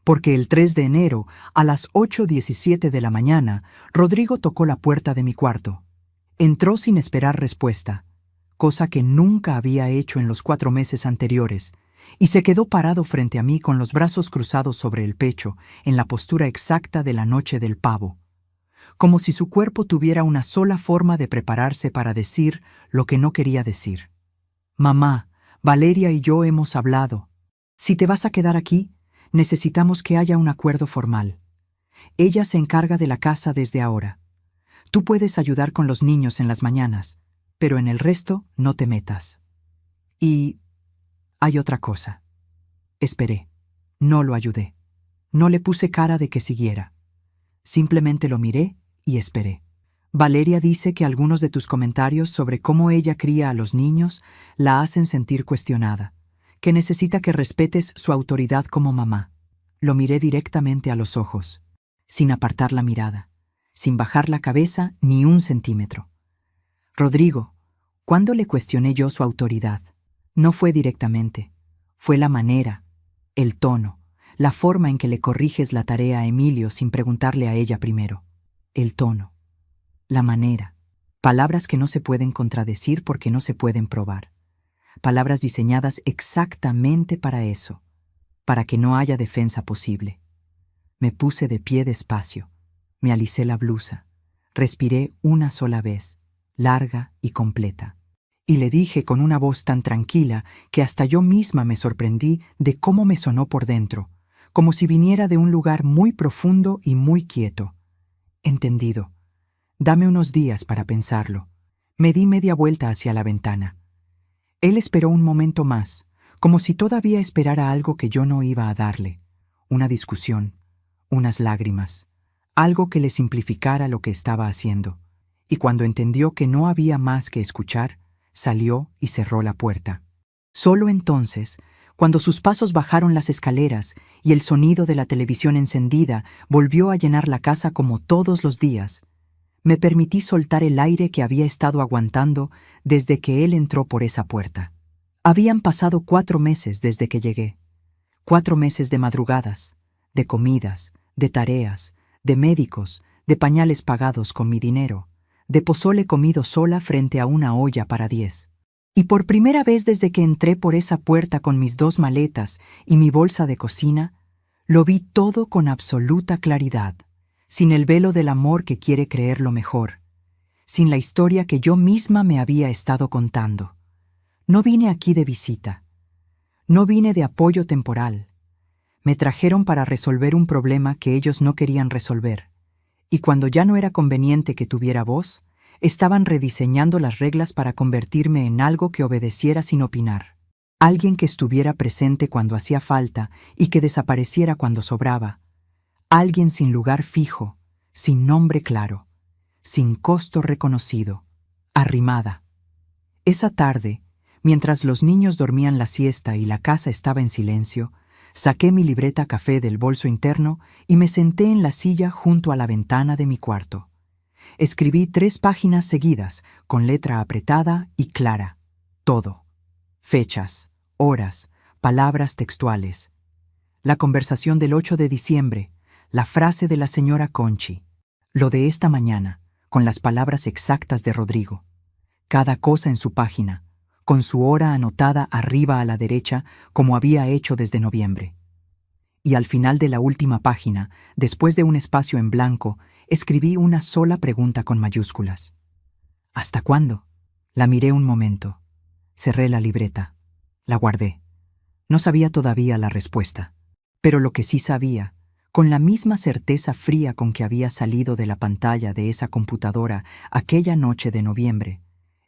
Porque el 3 de enero, a las 8:17 de la mañana, Rodrigo tocó la puerta de mi cuarto. Entró sin esperar respuesta, cosa que nunca había hecho en los 4 meses anteriores, y se quedó parado frente a mí con los brazos cruzados sobre el pecho, en la postura exacta de la noche del pavo, como si su cuerpo tuviera una sola forma de prepararse para decir lo que no quería decir. «Mamá, Valeria y yo hemos hablado. Si te vas a quedar aquí, necesitamos que haya un acuerdo formal. Ella se encarga de la casa desde ahora. Tú puedes ayudar con los niños en las mañanas, pero en el resto no te metas. Y hay otra cosa». Esperé. No lo ayudé. No le puse cara de que siguiera. Simplemente lo miré y esperé. «Valeria dice que algunos de tus comentarios sobre cómo ella cría a los niños la hacen sentir cuestionada, que necesita que respetes su autoridad como mamá». Lo miré directamente a los ojos, sin apartar la mirada, sin bajar la cabeza ni un centímetro. «Rodrigo, ¿cuándo le cuestioné yo su autoridad? No fue directamente, fue la manera, el tono, la forma en que le corriges la tarea a Emilio sin preguntarle a ella primero. El tono, la manera, palabras que no se pueden contradecir porque no se pueden probar. Palabras diseñadas exactamente para eso, para que no haya defensa posible». Me puse de pie despacio, me alicé la blusa, respiré una sola vez, larga y completa, y le dije con una voz tan tranquila que hasta yo misma me sorprendí de cómo me sonó por dentro, como si viniera de un lugar muy profundo y muy quieto. «Entendido. Dame unos días para pensarlo». Me di media vuelta hacia la ventana. Él esperó un momento más, como si todavía esperara algo que yo no iba a darle. Una discusión, unas lágrimas, algo que le simplificara lo que estaba haciendo. Y cuando entendió que no había más que escuchar, salió y cerró la puerta. Solo entonces, cuando sus pasos bajaron las escaleras y el sonido de la televisión encendida volvió a llenar la casa como todos los días, me permití soltar el aire que había estado aguantando desde que él entró por esa puerta. Habían pasado 4 meses desde que llegué. 4 meses de madrugadas, de comidas, de tareas, de médicos, de pañales pagados con mi dinero, de pozole comido sola frente a una olla para 10. Y por primera vez desde que entré por esa puerta con mis 2 maletas y mi bolsa de cocina, lo vi todo con absoluta claridad, sin el velo del amor que quiere creer lo mejor, sin la historia que yo misma me había estado contando. No vine aquí de visita. No vine de apoyo temporal. Me trajeron para resolver un problema que ellos no querían resolver. Y cuando ya no era conveniente que tuviera voz, estaban rediseñando las reglas para convertirme en algo que obedeciera sin opinar. Alguien que estuviera presente cuando hacía falta y que desapareciera cuando sobraba. Alguien sin lugar fijo, sin nombre claro, sin costo reconocido, arrimada. Esa tarde, mientras los niños dormían la siesta y la casa estaba en silencio, saqué mi libreta café del bolso interno y me senté en la silla junto a la ventana de mi cuarto. Escribí 3 páginas seguidas, con letra apretada y clara. Todo. Fechas, horas, palabras textuales. La conversación del 8 de diciembre, la frase de la señora Conchi, lo de esta mañana, con las palabras exactas de Rodrigo. Cada cosa en su página, con su hora anotada arriba a la derecha como había hecho desde noviembre. y al final de la última página, después de un espacio en blanco, escribí una sola pregunta con mayúsculas. ¿Hasta cuándo? La miré un momento. Cerré la libreta. La guardé. No sabía todavía la respuesta. Pero lo que sí sabía, con la misma certeza fría con que había salido de la pantalla de esa computadora aquella noche de noviembre,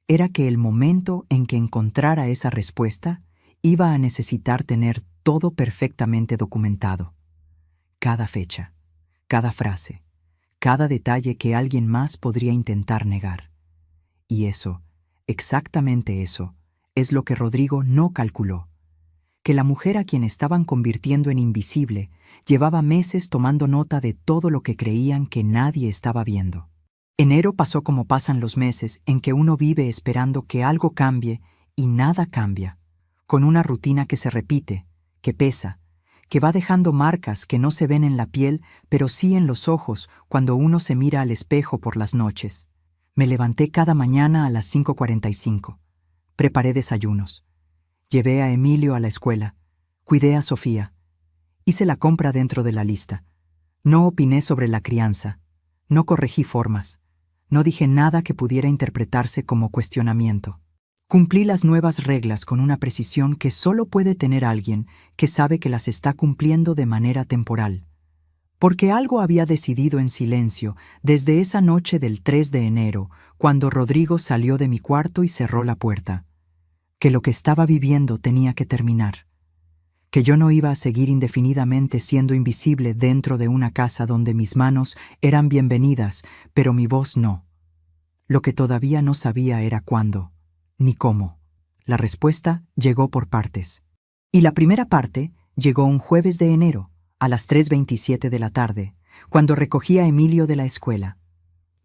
era que el momento en que encontrara esa respuesta iba a necesitar tener todo perfectamente documentado. Cada fecha, cada frase, cada detalle que alguien más podría intentar negar. Y eso, exactamente eso, es lo que Rodrigo no calculó. Que la mujer a quien estaban convirtiendo en invisible llevaba meses tomando nota de todo lo que creían que nadie estaba viendo. Enero pasó como pasan los meses en que uno vive esperando que algo cambie y nada cambia, con una rutina que se repite, que pesa, que va dejando marcas que no se ven en la piel, pero sí en los ojos cuando uno se mira al espejo por las noches. Me levanté cada mañana a las 5:45. Preparé desayunos. Llevé a Emilio a la escuela. Cuidé a Sofía. Hice la compra dentro de la lista. No opiné sobre la crianza. No corregí formas. No dije nada que pudiera interpretarse como cuestionamiento. Cumplí las nuevas reglas con una precisión que solo puede tener alguien que sabe que las está cumpliendo de manera temporal. Porque algo había decidido en silencio desde esa noche del 3 de enero, cuando Rodrigo salió de mi cuarto y cerró la puerta. Que lo que estaba viviendo tenía que terminar. Que yo no iba a seguir indefinidamente siendo invisible dentro de una casa donde mis manos eran bienvenidas, pero mi voz no. Lo que todavía no sabía era cuándo, ni cómo. La respuesta llegó por partes. Y la primera parte llegó un jueves de enero, a las 3:27 de la tarde, cuando recogí a Emilio de la escuela.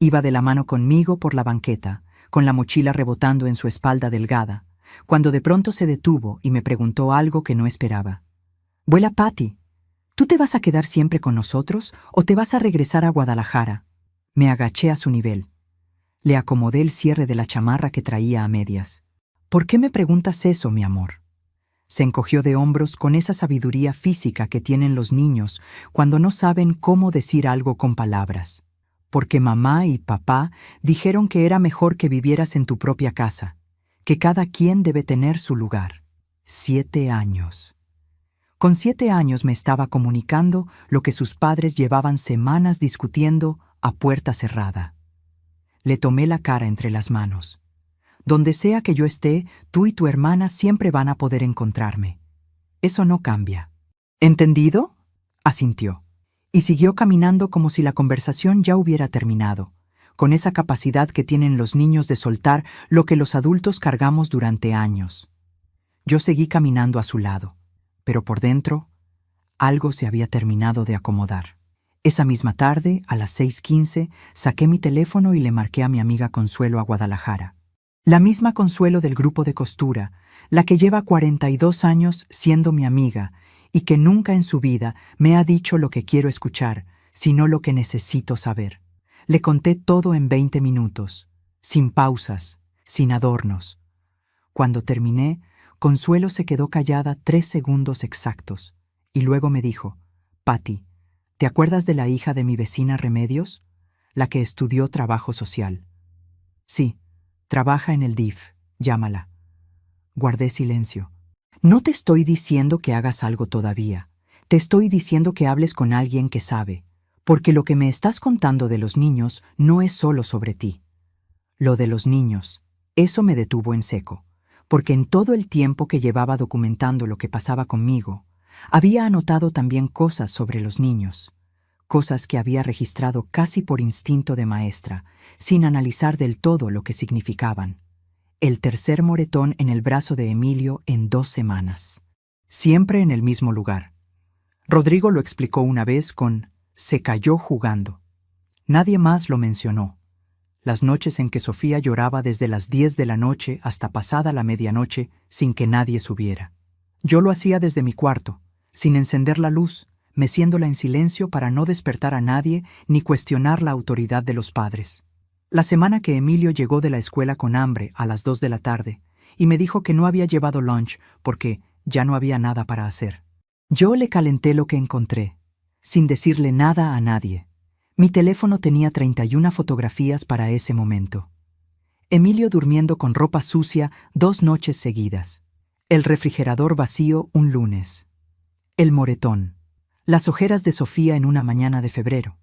Iba de la mano conmigo por la banqueta, con la mochila rebotando en su espalda delgada, cuando de pronto se detuvo y me preguntó algo que no esperaba. «Vuela, Patty, ¿tú te vas a quedar siempre con nosotros o te vas a regresar a Guadalajara?» Me agaché a su nivel. Le acomodé el cierre de la chamarra que traía a medias. «¿Por qué me preguntas eso, mi amor?» Se encogió de hombros con esa sabiduría física que tienen los niños cuando no saben cómo decir algo con palabras. «Porque mamá y papá dijeron que era mejor que vivieras en tu propia casa, que cada quien debe tener su lugar». 7 años. Con 7 años me estaba comunicando lo que sus padres llevaban semanas discutiendo a puerta cerrada. Le tomé la cara entre las manos. «Donde sea que yo esté, tú y tu hermana siempre van a poder encontrarme. Eso no cambia». «¿Entendido?», asintió. Y siguió caminando como si la conversación ya hubiera terminado, con esa capacidad que tienen los niños de soltar lo que los adultos cargamos durante años. Yo seguí caminando a su lado, pero por dentro, algo se había terminado de acomodar. Esa misma tarde, a las 6:15, saqué mi teléfono y le marqué a mi amiga Consuelo a Guadalajara. La misma Consuelo del grupo de costura, la que lleva 42 años siendo mi amiga y que nunca en su vida me ha dicho lo que quiero escuchar, sino lo que necesito saber. Le conté todo en 20 minutos, sin pausas, sin adornos. Cuando terminé, Consuelo se quedó callada 3 segundos exactos, y luego me dijo: «Patty, ¿te acuerdas de la hija de mi vecina Remedios? La que estudió trabajo social». «Sí, trabaja en el DIF, llámala». Guardé silencio. «No te estoy diciendo que hagas algo todavía. Te estoy diciendo que hables con alguien que sabe, porque lo que me estás contando de los niños no es solo sobre ti». Lo de los niños, eso me detuvo en seco, porque en todo el tiempo que llevaba documentando lo que pasaba conmigo, había anotado también cosas sobre los niños, cosas que había registrado casi por instinto de maestra, sin analizar del todo lo que significaban. El tercer moretón en el brazo de Emilio en 2 semanas. Siempre en el mismo lugar. Rodrigo lo explicó una vez con «se cayó jugando». Nadie más lo mencionó. Las noches en que Sofía lloraba desde las 10 de la noche hasta pasada la medianoche sin que nadie supiera. Yo lo hacía desde mi cuarto, sin encender la luz, meciéndola en silencio para no despertar a nadie ni cuestionar la autoridad de los padres. La semana que Emilio llegó de la escuela con hambre a las 2 de la tarde y me dijo que no había llevado lunch porque ya no había nada para hacer. Yo le calenté lo que encontré, sin decirle nada a nadie. Mi teléfono tenía 31 fotografías para ese momento. Emilio durmiendo con ropa sucia 2 noches seguidas. El refrigerador vacío un lunes. El moretón. Las ojeras de Sofía en una mañana de febrero.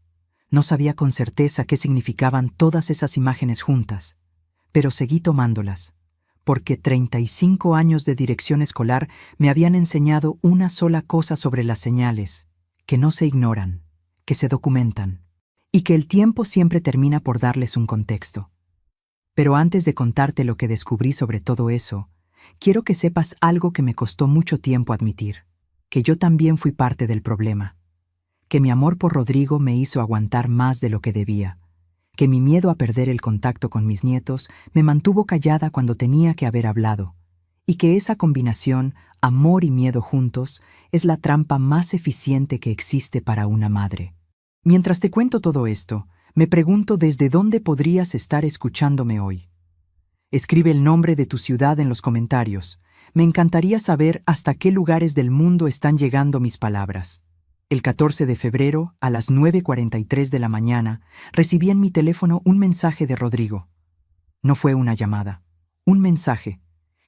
No sabía con certeza qué significaban todas esas imágenes juntas, pero seguí tomándolas, porque 35 años de dirección escolar me habían enseñado una sola cosa sobre las señales, que no se ignoran, que se documentan, y que el tiempo siempre termina por darles un contexto. Pero antes de contarte lo que descubrí sobre todo eso, quiero que sepas algo que me costó mucho tiempo admitir, que yo también fui parte del problema, que mi amor por Rodrigo me hizo aguantar más de lo que debía, que mi miedo a perder el contacto con mis nietos me mantuvo callada cuando tenía que haber hablado, y que esa combinación, amor y miedo juntos, es la trampa más eficiente que existe para una madre. Mientras te cuento todo esto, me pregunto desde dónde podrías estar escuchándome hoy. Escribe el nombre de tu ciudad en los comentarios. Me encantaría saber hasta qué lugares del mundo están llegando mis palabras. El 14 de febrero, a las 9:43 de la mañana, recibí en mi teléfono un mensaje de Rodrigo. No fue una llamada, un mensaje,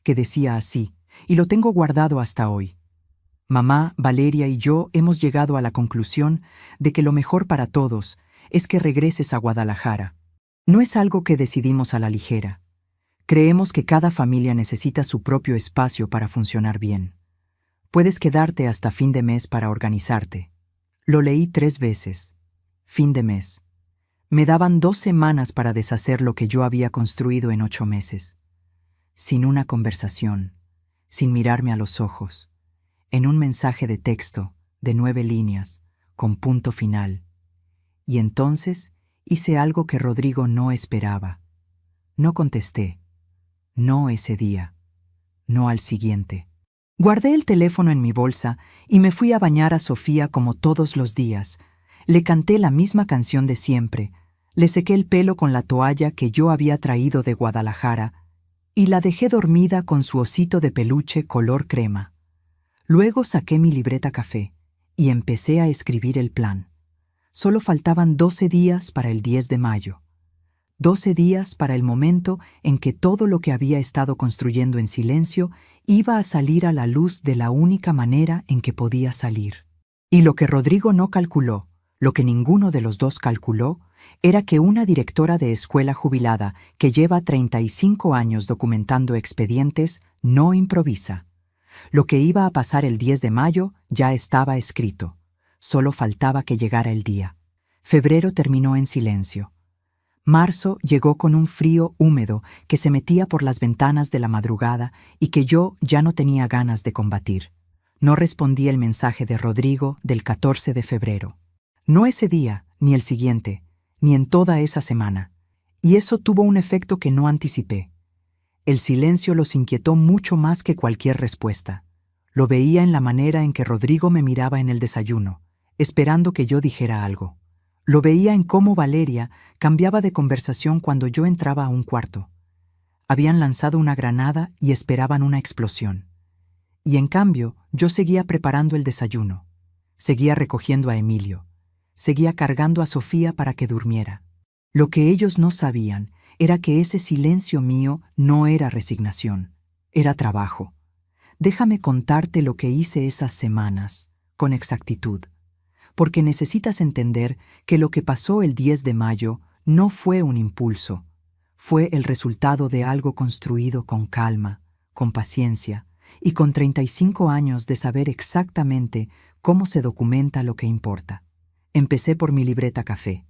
que decía así, y lo tengo guardado hasta hoy. Mamá, Valeria y yo hemos llegado a la conclusión de que lo mejor para todos es que regreses a Guadalajara. No es algo que decidimos a la ligera. Creemos que cada familia necesita su propio espacio para funcionar bien. Puedes quedarte hasta fin de mes para organizarte. Lo leí 3 veces. Fin de mes. Me daban 2 semanas para deshacer lo que yo había construido en 8 meses. Sin una conversación, sin mirarme a los ojos, en un mensaje de texto de 9 líneas, con punto final. Y entonces hice algo que Rodrigo no esperaba. No contesté. No ese día. No al siguiente. Guardé el teléfono en mi bolsa y me fui a bañar a Sofía como todos los días. Le canté la misma canción de siempre, le sequé el pelo con la toalla que yo había traído de Guadalajara y la dejé dormida con su osito de peluche color crema. Luego saqué mi libreta café y empecé a escribir el plan. Solo faltaban 12 días para el 10 de mayo. 12 días para el momento en que todo lo que había estado construyendo en silencio iba a salir a la luz de la única manera en que podía salir. Y lo que Rodrigo no calculó, lo que ninguno de los dos calculó, era que una directora de escuela jubilada que lleva 35 años documentando expedientes no improvisa. Lo que iba a pasar el 10 de mayo ya estaba escrito. Solo faltaba que llegara el día. Febrero terminó en silencio. Marzo llegó con un frío húmedo que se metía por las ventanas de la madrugada y que yo ya no tenía ganas de combatir. No respondí el mensaje de Rodrigo del 14 de febrero. No ese día, ni el siguiente, ni en toda esa semana. Y eso tuvo un efecto que no anticipé. El silencio los inquietó mucho más que cualquier respuesta. Lo veía en la manera en que Rodrigo me miraba en el desayuno, esperando que yo dijera algo. Lo veía en cómo Valeria cambiaba de conversación cuando yo entraba a un cuarto. Habían lanzado una granada y esperaban una explosión. Y en cambio, yo seguía preparando el desayuno. Seguía recogiendo a Emilio. Seguía cargando a Sofía para que durmiera. Lo que ellos no sabían era que ese silencio mío no era resignación, era trabajo. Déjame contarte lo que hice esas semanas, con exactitud, porque necesitas entender que lo que pasó el 10 de mayo no fue un impulso, fue el resultado de algo construido con calma, con paciencia y con 35 años de saber exactamente cómo se documenta lo que importa. Empecé por mi libreta café.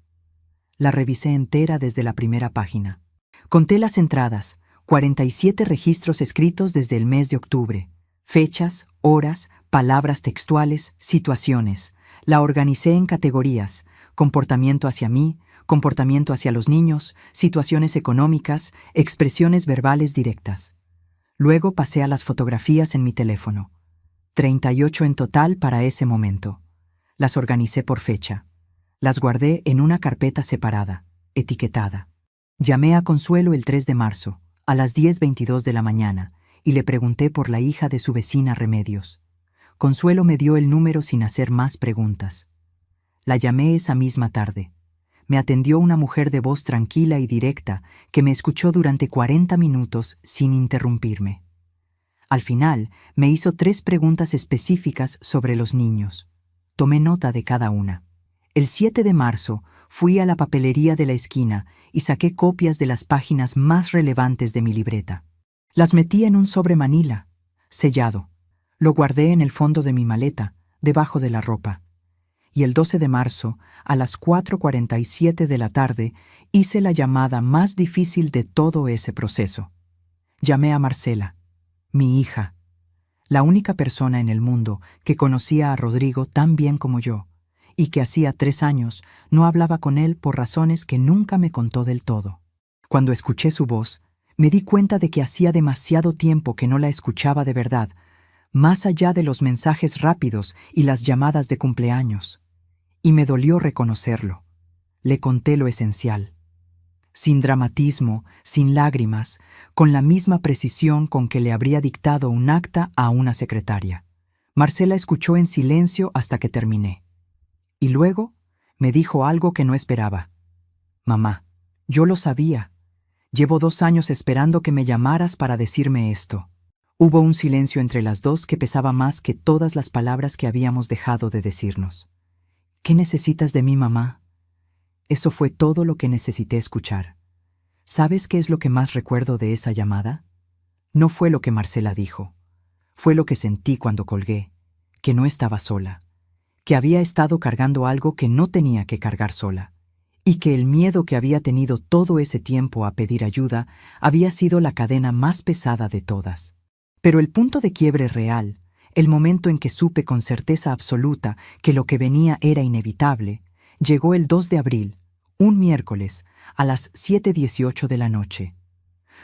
La revisé entera desde la primera página. Conté las entradas, 47 registros escritos desde el mes de octubre, fechas, horas, palabras textuales, situaciones. La organicé en categorías: comportamiento hacia mí, comportamiento hacia los niños, situaciones económicas, expresiones verbales directas. Luego pasé a las fotografías en mi teléfono. 38 en total para ese momento. Las organicé por fecha. Las guardé en una carpeta separada, etiquetada. Llamé a Consuelo el 3 de marzo, a las 10:22 de la mañana, y le pregunté por la hija de su vecina Remedios. Consuelo me dio el número sin hacer más preguntas. La llamé esa misma tarde. Me atendió una mujer de voz tranquila y directa que me escuchó durante 40 minutos sin interrumpirme. Al final, me hizo 3 preguntas específicas sobre los niños. Tomé nota de cada una. El 7 de marzo fui a la papelería de la esquina y saqué copias de las páginas más relevantes de mi libreta. Las metí en un sobre manila, sellado. Lo guardé en el fondo de mi maleta, debajo de la ropa. Y el 12 de marzo, a las 4:47 de la tarde, hice la llamada más difícil de todo ese proceso. Llamé a Marcela, mi hija, la única persona en el mundo que conocía a Rodrigo tan bien como yo, y que hacía 3 años no hablaba con él por razones que nunca me contó del todo. Cuando escuché su voz, me di cuenta de que hacía demasiado tiempo que no la escuchaba de verdad, más allá de los mensajes rápidos y las llamadas de cumpleaños. Y me dolió reconocerlo. Le conté lo esencial. Sin dramatismo, sin lágrimas, con la misma precisión con que le habría dictado un acta a una secretaria. Marcela escuchó en silencio hasta que terminé. Y luego me dijo algo que no esperaba. Mamá, yo lo sabía. Llevo 2 años esperando que me llamaras para decirme esto. Hubo un silencio entre las dos que pesaba más que todas las palabras que habíamos dejado de decirnos. ¿Qué necesitas de mí, mamá? Eso fue todo lo que necesité escuchar. ¿Sabes qué es lo que más recuerdo de esa llamada? No fue lo que Marcela dijo. Fue lo que sentí cuando colgué, que no estaba sola, que había estado cargando algo que no tenía que cargar sola, y que el miedo que había tenido todo ese tiempo a pedir ayuda había sido la cadena más pesada de todas. Pero el punto de quiebre real, el momento en que supe con certeza absoluta que lo que venía era inevitable, llegó el 2 de abril, un miércoles, a las 7:18 de la noche.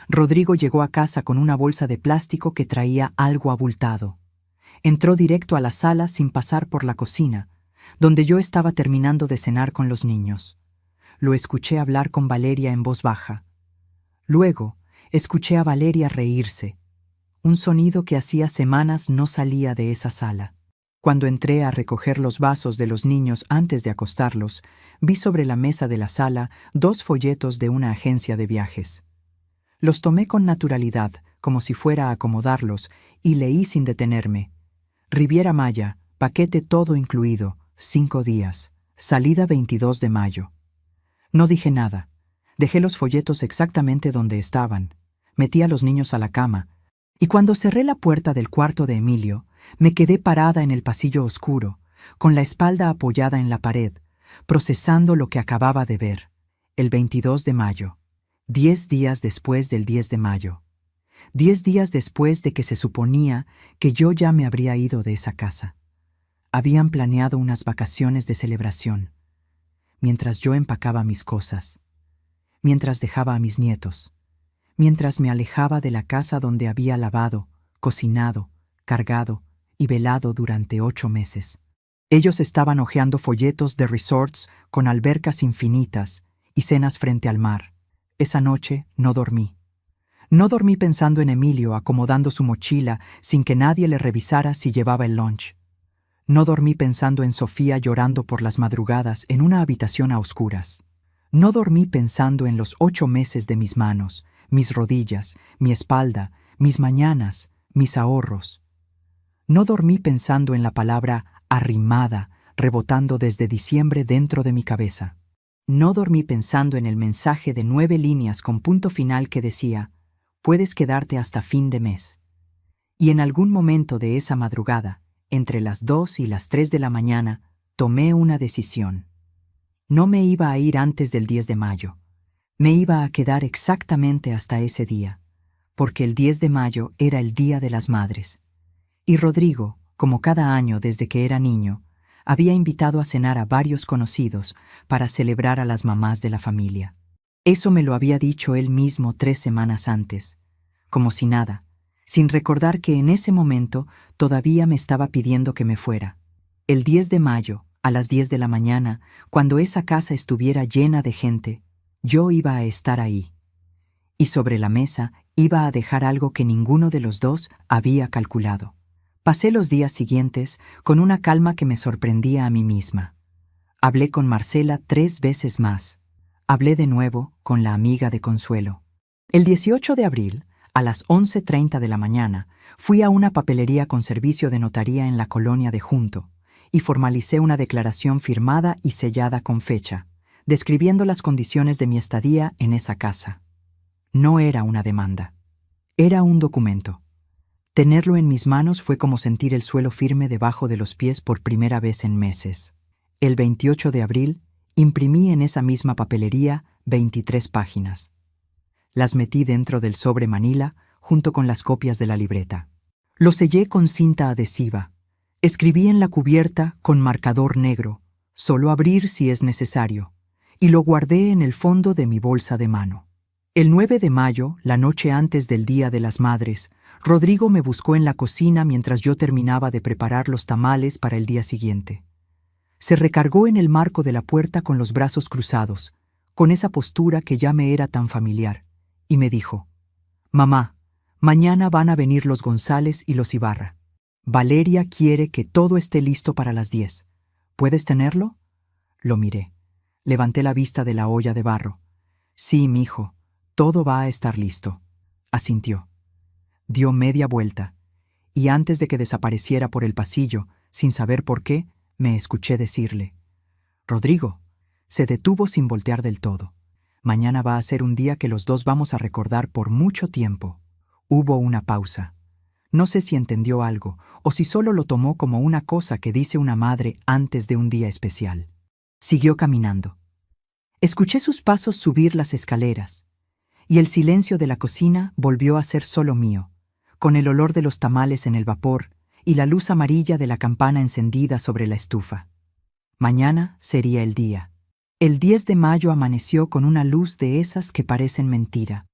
Rodrigo llegó a casa con una bolsa de plástico que traía algo abultado. Entró directo a la sala sin pasar por la cocina, donde yo estaba terminando de cenar con los niños. Lo escuché hablar con Valeria en voz baja. Luego, escuché a Valeria reírse, un sonido que hacía semanas no salía de esa sala. Cuando entré a recoger los vasos de los niños antes de acostarlos, vi sobre la mesa de la sala 2 folletos de una agencia de viajes. Los tomé con naturalidad, como si fuera a acomodarlos, y leí sin detenerme. Riviera Maya, paquete todo incluido, 5 días, salida 22 de mayo. No dije nada. Dejé los folletos exactamente donde estaban. Metí a los niños a la cama, y cuando cerré la puerta del cuarto de Emilio, me quedé parada en el pasillo oscuro, con la espalda apoyada en la pared, procesando lo que acababa de ver. El 22 de mayo, 10 días después del 10 de mayo. 10 días después de que se suponía que yo ya me habría ido de esa casa. Habían planeado unas vacaciones de celebración, mientras yo empacaba mis cosas, mientras dejaba a mis nietos, mientras me alejaba de la casa donde había lavado, cocinado, cargado y velado durante 8 meses. Ellos estaban hojeando folletos de resorts con albercas infinitas y cenas frente al mar. Esa noche no dormí. No dormí pensando en Emilio acomodando su mochila sin que nadie le revisara si llevaba el lunch. No dormí pensando en Sofía llorando por las madrugadas en una habitación a oscuras. No dormí pensando en los 8 meses de mis manos, mis rodillas, mi espalda, mis mañanas, mis ahorros. No dormí pensando en la palabra arrimada rebotando desde diciembre dentro de mi cabeza. No dormí pensando en el mensaje de 9 líneas con punto final que decía, puedes quedarte hasta fin de mes. Y en algún momento de esa madrugada, entre las 2 y las 3 de la mañana, tomé una decisión. No me iba a ir antes del 10 de mayo. Me iba a quedar exactamente hasta ese día, porque el 10 de mayo era el Día de las Madres. Y Rodrigo, como cada año desde que era niño, había invitado a cenar a varios conocidos para celebrar a las mamás de la familia. Eso me lo había dicho él mismo 3 semanas antes, como si nada, sin recordar que en ese momento todavía me estaba pidiendo que me fuera. El 10 de mayo, a las 10 de la mañana, cuando esa casa estuviera llena de gente, yo iba a estar ahí. Y sobre la mesa iba a dejar algo que ninguno de los dos había calculado. Pasé los días siguientes con una calma que me sorprendía a mí misma. Hablé con Marcela 3 veces más. Hablé de nuevo con la amiga de Consuelo. El 18 de abril, a las 11:30 de la mañana, fui a una papelería con servicio de notaría en la colonia de Junto y formalicé una declaración firmada y sellada con fecha, describiendo las condiciones de mi estadía en esa casa. No era una demanda. Era un documento. Tenerlo en mis manos fue como sentir el suelo firme debajo de los pies por primera vez en meses. El 28 de abril, imprimí en esa misma papelería 23 páginas. Las metí dentro del sobre manila junto con las copias de la libreta. Lo sellé con cinta adhesiva. Escribí en la cubierta con marcador negro, solo abrir si es necesario, y lo guardé en el fondo de mi bolsa de mano. El 9 de mayo, la noche antes del Día de las Madres, Rodrigo me buscó en la cocina mientras yo terminaba de preparar los tamales para el día siguiente. Se recargó en el marco de la puerta con los brazos cruzados, con esa postura que ya me era tan familiar, y me dijo: «Mamá, mañana van a venir los González y los Ibarra. Valeria quiere que todo esté listo para las 10. ¿Puedes tenerlo?» Lo miré. Levanté la vista de la olla de barro. «Sí, mijo, todo va a estar listo», asintió. Dio media vuelta, y antes de que desapareciera por el pasillo, sin saber por qué, me escuché decirle: «Rodrigo». Se detuvo sin voltear del todo. «Mañana va a ser un día que los dos vamos a recordar por mucho tiempo». Hubo una pausa. No sé si entendió algo, o si solo lo tomó como una cosa que dice una madre antes de un día especial. Siguió caminando. Escuché sus pasos subir las escaleras, y el silencio de la cocina volvió a ser solo mío, con el olor de los tamales en el vapor y la luz amarilla de la campana encendida sobre la estufa. Mañana sería el día. El 10 de mayo amaneció con una luz de esas que parecen mentira.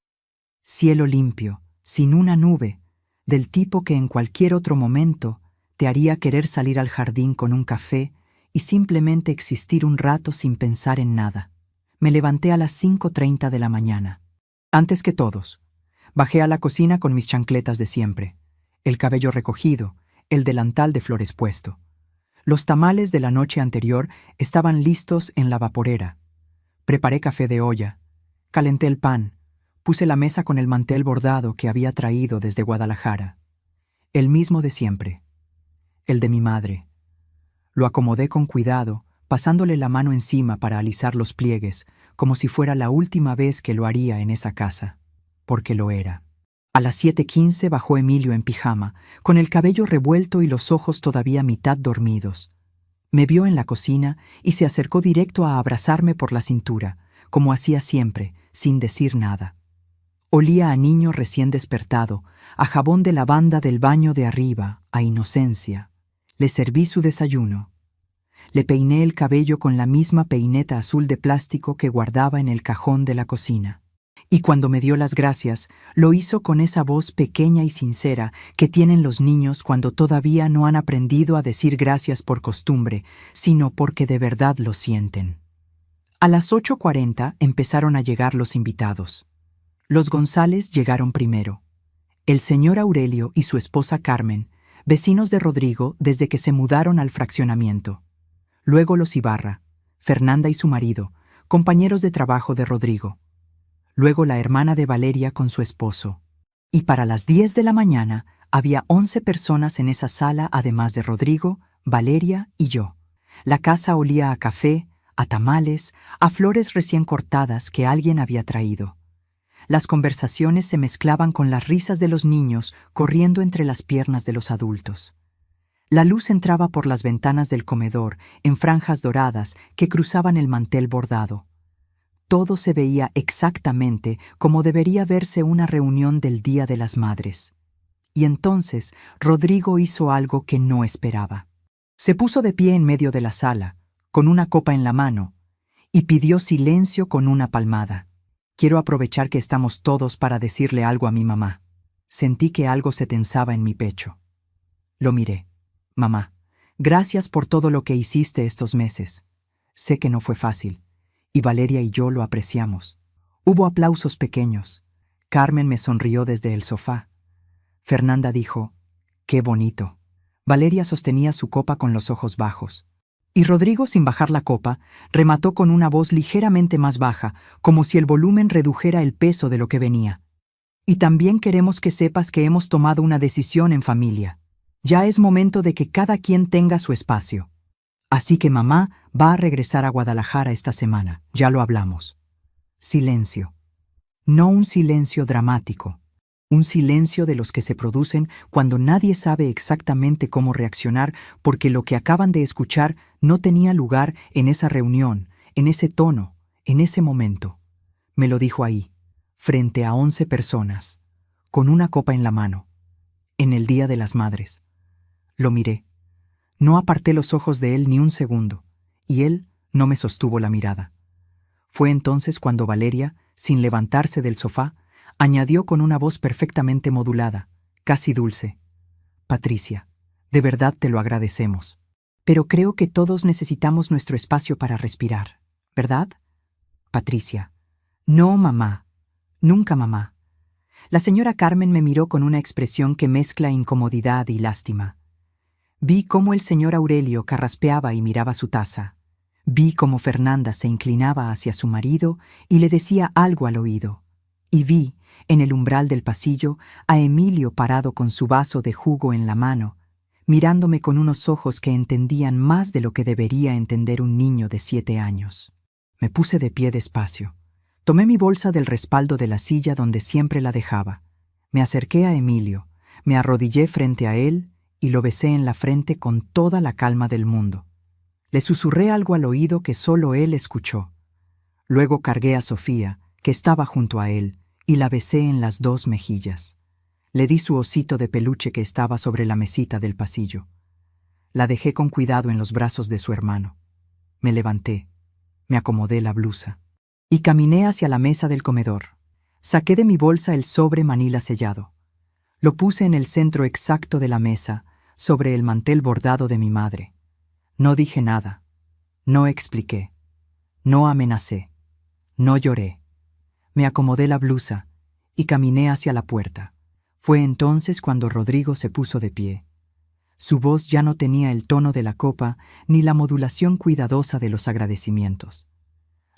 Cielo limpio, sin una nube, del tipo que en cualquier otro momento te haría querer salir al jardín con un café y simplemente existir un rato sin pensar en nada. Me levanté a las 5:30 de la mañana. Antes que todos, bajé a la cocina con mis chancletas de siempre, el cabello recogido, el delantal de flores puesto. Los tamales de la noche anterior estaban listos en la vaporera. Preparé café de olla, calenté el pan, puse la mesa con el mantel bordado que había traído desde Guadalajara. El mismo de siempre, el de mi madre. Lo acomodé con cuidado, pasándole la mano encima para alisar los pliegues, como si fuera la última vez que lo haría en esa casa, porque lo era. A las 7:15 bajó Emilio en pijama, con el cabello revuelto y los ojos todavía mitad dormidos. Me vio en la cocina y se acercó directo a abrazarme por la cintura, como hacía siempre, sin decir nada. Olía a niño recién despertado, a jabón de lavanda del baño de arriba, a inocencia. Le serví su desayuno. Le peiné el cabello con la misma peineta azul de plástico que guardaba en el cajón de la cocina. Y cuando me dio las gracias, lo hizo con esa voz pequeña y sincera que tienen los niños cuando todavía no han aprendido a decir gracias por costumbre, sino porque de verdad lo sienten. A las 8:40 empezaron a llegar los invitados. Los González llegaron primero. El señor Aurelio y su esposa Carmen, vecinos de Rodrigo desde que se mudaron al fraccionamiento. Luego los Ibarra, Fernanda y su marido, compañeros de trabajo de Rodrigo. Luego la hermana de Valeria con su esposo. Y para las 10 de la mañana había 11 personas en esa sala además de Rodrigo, Valeria y yo. La casa olía a café, a tamales, a flores recién cortadas que alguien había traído. Las conversaciones se mezclaban con las risas de los niños corriendo entre las piernas de los adultos. La luz entraba por las ventanas del comedor en franjas doradas que cruzaban el mantel bordado. Todo se veía exactamente como debería verse una reunión del Día de las Madres. Y entonces Rodrigo hizo algo que no esperaba. Se puso de pie en medio de la sala, con una copa en la mano, y pidió silencio con una palmada. Quiero aprovechar que estamos todos para decirle algo a mi mamá. Sentí que algo se tensaba en mi pecho. Lo miré. Mamá, gracias por todo lo que hiciste estos meses. Sé que no fue fácil. Y Valeria y yo lo apreciamos. Hubo aplausos pequeños. Carmen me sonrió desde el sofá. Fernanda dijo: «Qué bonito». Valeria sostenía su copa con los ojos bajos. Y Rodrigo, sin bajar la copa, remató con una voz ligeramente más baja, como si el volumen redujera el peso de lo que venía. Y también queremos que sepas que hemos tomado una decisión en familia. Ya es momento de que cada quien tenga su espacio. Así que mamá va a regresar a Guadalajara esta semana, ya lo hablamos. Silencio. No un silencio dramático. Un silencio de los que se producen cuando nadie sabe exactamente cómo reaccionar porque lo que acaban de escuchar no tenía lugar en esa reunión, en ese tono, en ese momento. Me lo dijo ahí, frente a 11 personas, con una copa en la mano, en el Día de las Madres. Lo miré. No aparté los ojos de él ni un segundo, y él no me sostuvo la mirada. Fue entonces cuando Valeria, sin levantarse del sofá, añadió con una voz perfectamente modulada, casi dulce: Patricia, de verdad te lo agradecemos. Pero creo que todos necesitamos nuestro espacio para respirar, ¿verdad? Patricia: no, mamá. Nunca, mamá. La señora Carmen me miró con una expresión que mezcla incomodidad y lástima. Vi cómo el señor Aurelio carraspeaba y miraba su taza. Vi cómo Fernanda se inclinaba hacia su marido y le decía algo al oído. Y vi, en el umbral del pasillo, a Emilio parado con su vaso de jugo en la mano, mirándome con unos ojos que entendían más de lo que debería entender un niño de 7 años. Me puse de pie despacio. Tomé mi bolsa del respaldo de la silla donde siempre la dejaba. Me acerqué a Emilio, me arrodillé frente a él y lo besé en la frente con toda la calma del mundo. Le susurré algo al oído que solo él escuchó. Luego cargué a Sofía, que estaba junto a él, y la besé en las 2 mejillas. Le di su osito de peluche que estaba sobre la mesita del pasillo. La dejé con cuidado en los brazos de su hermano. Me levanté, me acomodé la blusa y caminé hacia la mesa del comedor. Saqué de mi bolsa el sobre manila sellado. Lo puse en el centro exacto de la mesa, sobre el mantel bordado de mi madre. No dije nada, no expliqué, no amenacé, no lloré. Me acomodé la blusa y caminé hacia la puerta. Fue entonces cuando Rodrigo se puso de pie. Su voz ya no tenía el tono de la copa ni la modulación cuidadosa de los agradecimientos.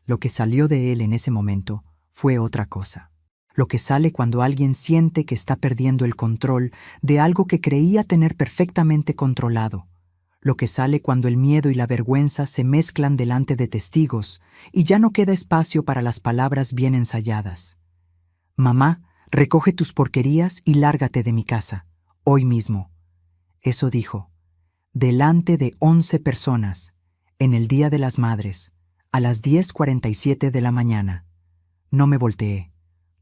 Lo que salió de él en ese momento fue otra cosa. Lo que sale cuando alguien siente que está perdiendo el control de algo que creía tener perfectamente controlado. Lo que sale cuando el miedo y la vergüenza se mezclan delante de testigos y ya no queda espacio para las palabras bien ensayadas. Mamá, recoge tus porquerías y lárgate de mi casa, hoy mismo. Eso dijo, delante de 11 personas, en el Día de las Madres, a las 10:47 de la mañana. No me volteé,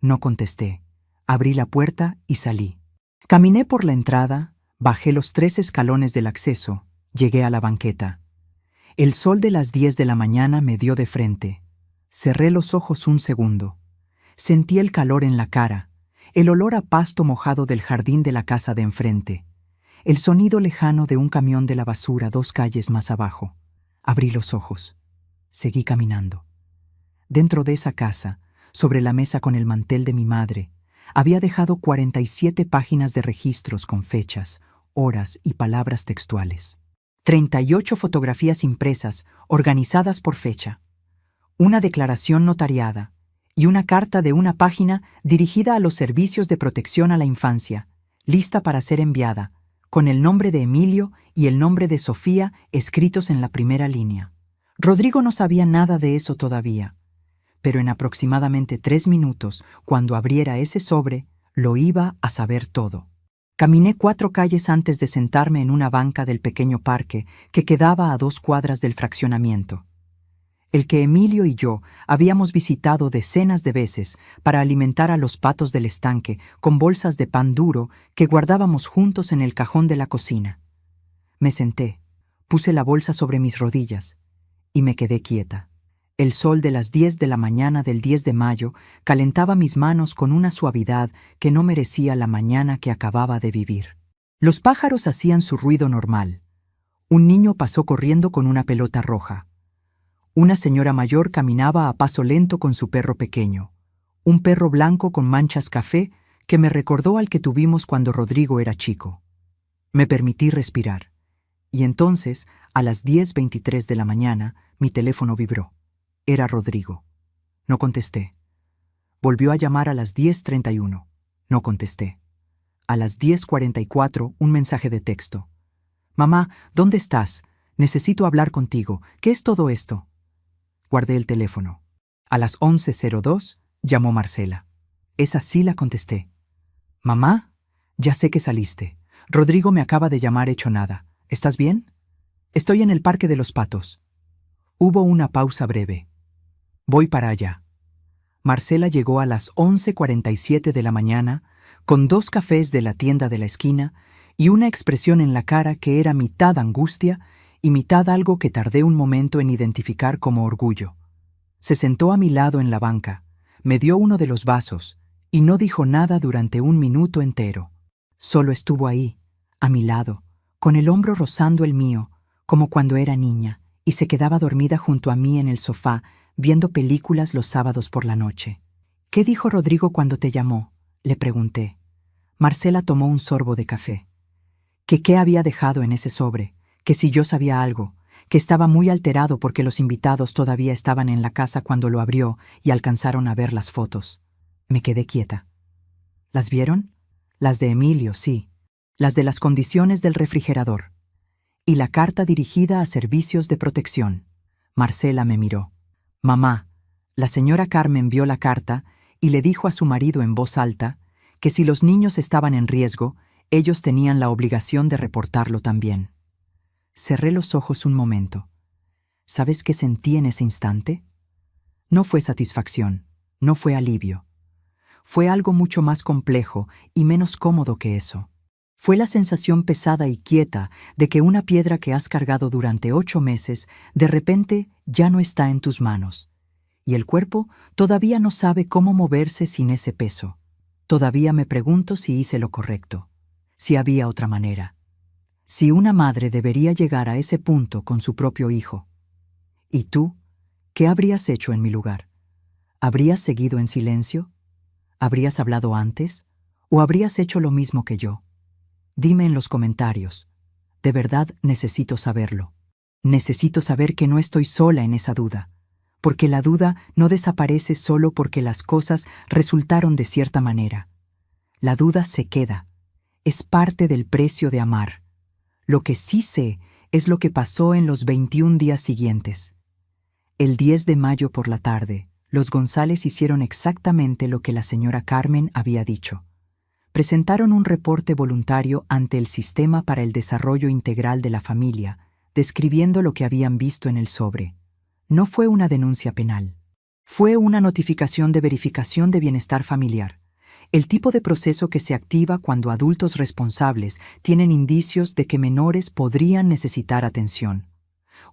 no contesté. Abrí la puerta y salí. Caminé por la entrada, bajé los 3 escalones del acceso, llegué a la banqueta. El sol de las 10 de la mañana me dio de frente. Cerré los ojos un segundo. Sentí el calor en la cara, el olor a pasto mojado del jardín de la casa de enfrente, el sonido lejano de un camión de la basura 2 calles más abajo. Abrí los ojos. Seguí caminando. Dentro de esa casa, sobre la mesa con el mantel de mi madre, había dejado 47 páginas de registros con fechas, horas y palabras textuales. 38 fotografías impresas, organizadas por fecha. Una declaración notariada y una carta de 1 página dirigida a los servicios de protección a la infancia, lista para ser enviada, con el nombre de Emilio y el nombre de Sofía escritos en la primera línea. Rodrigo no sabía nada de eso todavía, pero en aproximadamente 3 minutos, cuando abriera ese sobre, lo iba a saber todo. Caminé 4 calles antes de sentarme en una banca del pequeño parque que quedaba a 2 cuadras del fraccionamiento. El que Emilio y yo habíamos visitado decenas de veces para alimentar a los patos del estanque con bolsas de pan duro que guardábamos juntos en el cajón de la cocina. Me senté, puse la bolsa sobre mis rodillas y me quedé quieta. El sol de las 10 de la mañana del 10 de mayo calentaba mis manos con una suavidad que no merecía la mañana que acababa de vivir. Los pájaros hacían su ruido normal. Un niño pasó corriendo con una pelota roja. Una señora mayor caminaba a paso lento con su perro pequeño, un perro blanco con manchas café que me recordó al que tuvimos cuando Rodrigo era chico. Me permití respirar. Y entonces, a las 10:23 de la mañana, mi teléfono vibró. Era Rodrigo. No contesté. Volvió a llamar a las 10:31. No contesté. A las 10:44, un mensaje de texto. «Mamá, ¿dónde estás? Necesito hablar contigo. ¿Qué es todo esto?» Guardé el teléfono. A las 11:02, llamó Marcela. Esa sí la contesté. «Mamá, ya sé que saliste. Rodrigo me acaba de llamar hecho nada. ¿Estás bien?» «Estoy en el Parque de los Patos». Hubo una pausa breve. «Voy para allá». Marcela llegó a las 11:47 de la mañana con 2 cafés de la tienda de la esquina y una expresión en la cara que era mitad angustia y mitad algo que tardé un momento en identificar como orgullo. Se sentó a mi lado en la banca, me dio uno de los vasos y no dijo nada durante 1 minuto entero. Solo estuvo ahí, a mi lado, con el hombro rozando el mío, como cuando era niña, y se quedaba dormida junto a mí en el sofá, viendo películas los sábados por la noche. «¿Qué dijo Rodrigo cuando te llamó?», le pregunté. Marcela tomó un sorbo de café. Que qué había dejado en ese sobre, que si yo sabía algo, que estaba muy alterado porque los invitados todavía estaban en la casa cuando lo abrió y alcanzaron a ver las fotos. Me quedé quieta. ¿Las vieron? Las de Emilio, sí. Las de las condiciones del refrigerador. Y la carta dirigida a servicios de protección. Marcela me miró. «Mamá, la señora Carmen vio la carta y le dijo a su marido en voz alta que si los niños estaban en riesgo, ellos tenían la obligación de reportarlo también». Cerré los ojos un momento. ¿Sabes qué sentí en ese instante? No fue satisfacción, no fue alivio. Fue algo mucho más complejo y menos cómodo que eso. Fue la sensación pesada y quieta de que una piedra que has cargado durante 8 meses de repente ya no está en tus manos. Y el cuerpo todavía no sabe cómo moverse sin ese peso. Todavía me pregunto si hice lo correcto, si había otra manera. Si una madre debería llegar a ese punto con su propio hijo. ¿Y tú? ¿Qué habrías hecho en mi lugar? ¿Habrías seguido en silencio? ¿Habrías hablado antes? ¿O habrías hecho lo mismo que yo? Dime en los comentarios. De verdad necesito saberlo. Necesito saber que no estoy sola en esa duda, porque la duda no desaparece solo porque las cosas resultaron de cierta manera. La duda se queda. Es parte del precio de amar. Lo que sí sé es lo que pasó en los 21 días siguientes. El 10 de mayo por la tarde, los González hicieron exactamente lo que la señora Carmen había dicho. Presentaron un reporte voluntario ante el Sistema para el Desarrollo Integral de la Familia, describiendo lo que habían visto en el sobre. No fue una denuncia penal. Fue una notificación de verificación de bienestar familiar. El tipo de proceso que se activa cuando adultos responsables tienen indicios de que menores podrían necesitar atención.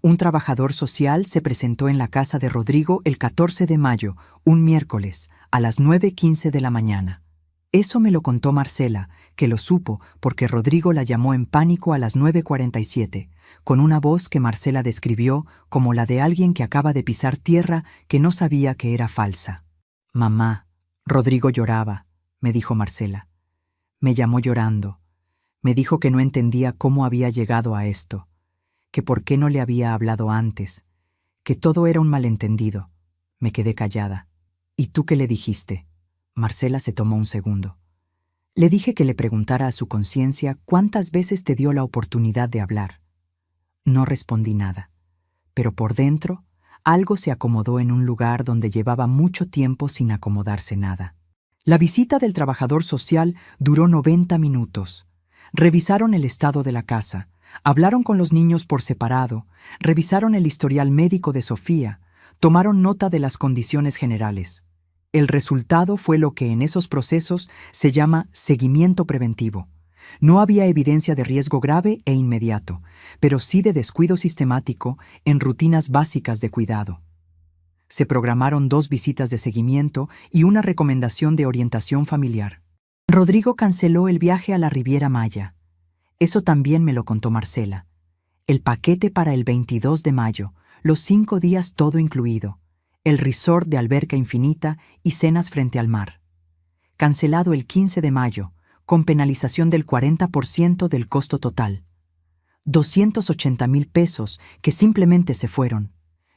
Un trabajador social se presentó en la casa de Rodrigo el 14 de mayo, un miércoles, a las 9:15 de la mañana. Eso me lo contó Marcela, que lo supo porque Rodrigo la llamó en pánico a las 9:47, con una voz que Marcela describió como la de alguien que acaba de pisar tierra que no sabía que era falsa. «Mamá, Rodrigo lloraba», me dijo Marcela. Me llamó llorando. Me dijo que no entendía cómo había llegado a esto, que por qué no le había hablado antes, que todo era un malentendido. Me quedé callada. «¿Y tú qué le dijiste?» Marcela se tomó un segundo. Le dije que le preguntara a su conciencia cuántas veces te dio la oportunidad de hablar. No respondí nada, pero por dentro algo se acomodó en un lugar donde llevaba mucho tiempo sin acomodarse nada. La visita del trabajador social duró 90 minutos. Revisaron el estado de la casa, hablaron con los niños por separado, revisaron el historial médico de Sofía, tomaron nota de las condiciones generales. El resultado fue lo que en esos procesos se llama seguimiento preventivo. No había evidencia de riesgo grave e inmediato, pero sí de descuido sistemático en rutinas básicas de cuidado. Se programaron 2 visitas de seguimiento y una recomendación de orientación familiar. Rodrigo canceló el viaje a la Riviera Maya. Eso también me lo contó Marcela. El paquete para el 22 de mayo, los 5 días todo incluido, el resort de alberca infinita y cenas frente al mar. Cancelado el 15 de mayo, con penalización del 40% del costo total. 280,000 pesos que simplemente se fueron.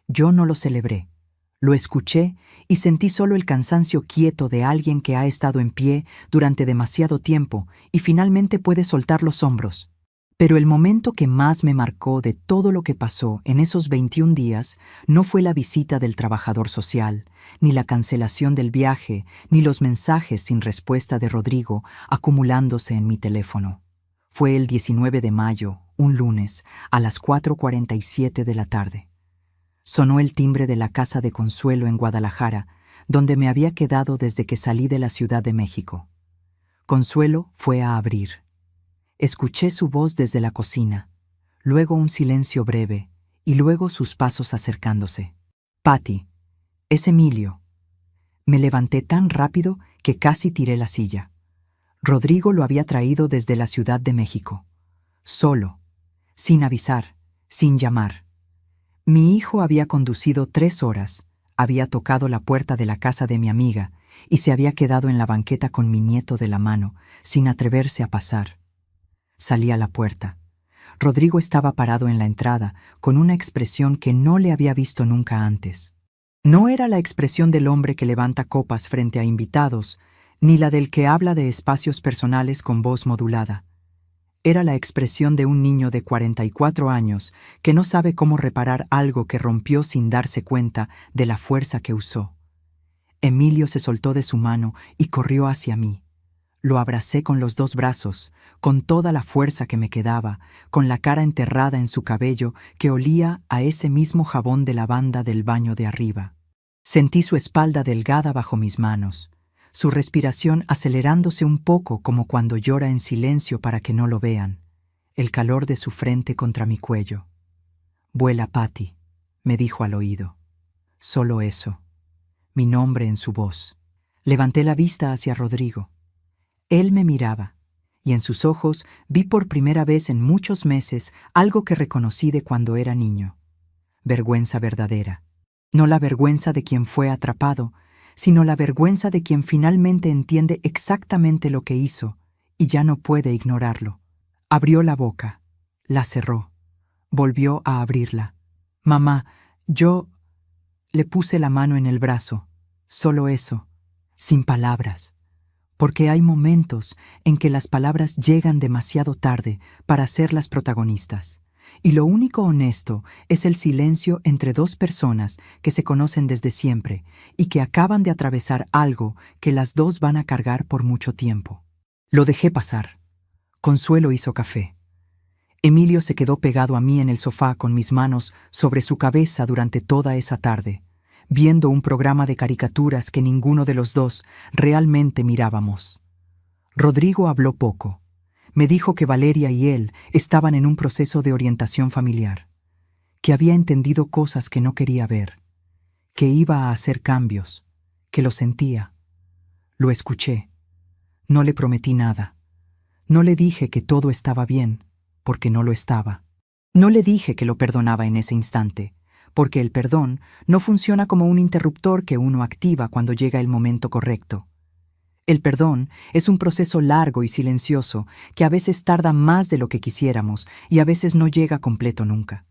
Yo no lo celebré. Lo escuché y sentí solo el cansancio quieto de alguien que ha estado en pie durante demasiado tiempo y finalmente puede soltar los hombros. Pero el momento que más me marcó de todo lo que pasó en esos 21 días no fue la visita del trabajador social, ni la cancelación del viaje, ni los mensajes sin respuesta de Rodrigo acumulándose en mi teléfono. Fue el 19 de mayo, un lunes, a las 4:47 de la tarde. Sonó el timbre de la casa de Consuelo en Guadalajara, donde me había quedado desde que salí de la Ciudad de México. Consuelo fue a abrir. Escuché su voz desde la cocina, luego un silencio breve y luego sus pasos acercándose. «Patty, es Emilio». Me levanté tan rápido que casi tiré la silla. Rodrigo lo había traído desde la Ciudad de México. Solo, sin avisar, sin llamar. Mi hijo había conducido 3 horas, había tocado la puerta de la casa de mi amiga y se había quedado en la banqueta con mi nieto de la mano, sin atreverse a pasar. Salí a la puerta. Rodrigo estaba parado en la entrada, con una expresión que no le había visto nunca antes. No era la expresión del hombre que levanta copas frente a invitados, ni la del que habla de espacios personales con voz modulada. Era la expresión de un niño de 44 años que no sabe cómo reparar algo que rompió sin darse cuenta de la fuerza que usó. Emilio se soltó de su mano y corrió hacia mí. Lo abracé con los 2 brazos, con toda la fuerza que me quedaba, con la cara enterrada en su cabello que olía a ese mismo jabón de lavanda del baño de arriba. Sentí su espalda delgada bajo mis manos, su respiración acelerándose un poco como cuando llora en silencio para que no lo vean, el calor de su frente contra mi cuello. «Vuela, Patty», me dijo al oído. Solo eso. Mi nombre en su voz. Levanté la vista hacia Rodrigo. Él me miraba, y en sus ojos vi por primera vez en muchos meses algo que reconocí de cuando era niño. Vergüenza verdadera. No la vergüenza de quien fue atrapado, sino la vergüenza de quien finalmente entiende exactamente lo que hizo y ya no puede ignorarlo. Abrió la boca, la cerró, volvió a abrirla. «Mamá, yo…» Le puse la mano en el brazo, solo eso, sin palabras. Porque hay momentos en que las palabras llegan demasiado tarde para ser las protagonistas, y lo único honesto es el silencio entre 2 personas que se conocen desde siempre y que acaban de atravesar algo que las 2 van a cargar por mucho tiempo. Lo dejé pasar. Consuelo hizo café. Emilio se quedó pegado a mí en el sofá con mis manos sobre su cabeza durante toda esa tarde, viendo un programa de caricaturas que ninguno de los 2 realmente mirábamos. Rodrigo habló poco. Me dijo que Valeria y él estaban en un proceso de orientación familiar, que había entendido cosas que no quería ver, que iba a hacer cambios, que lo sentía. Lo escuché. No le prometí nada. No le dije que todo estaba bien, porque no lo estaba. No le dije que lo perdonaba en ese instante, porque el perdón no funciona como un interruptor que uno activa cuando llega el momento correcto. El perdón es un proceso largo y silencioso que a veces tarda más de lo que quisiéramos y a veces no llega completo nunca.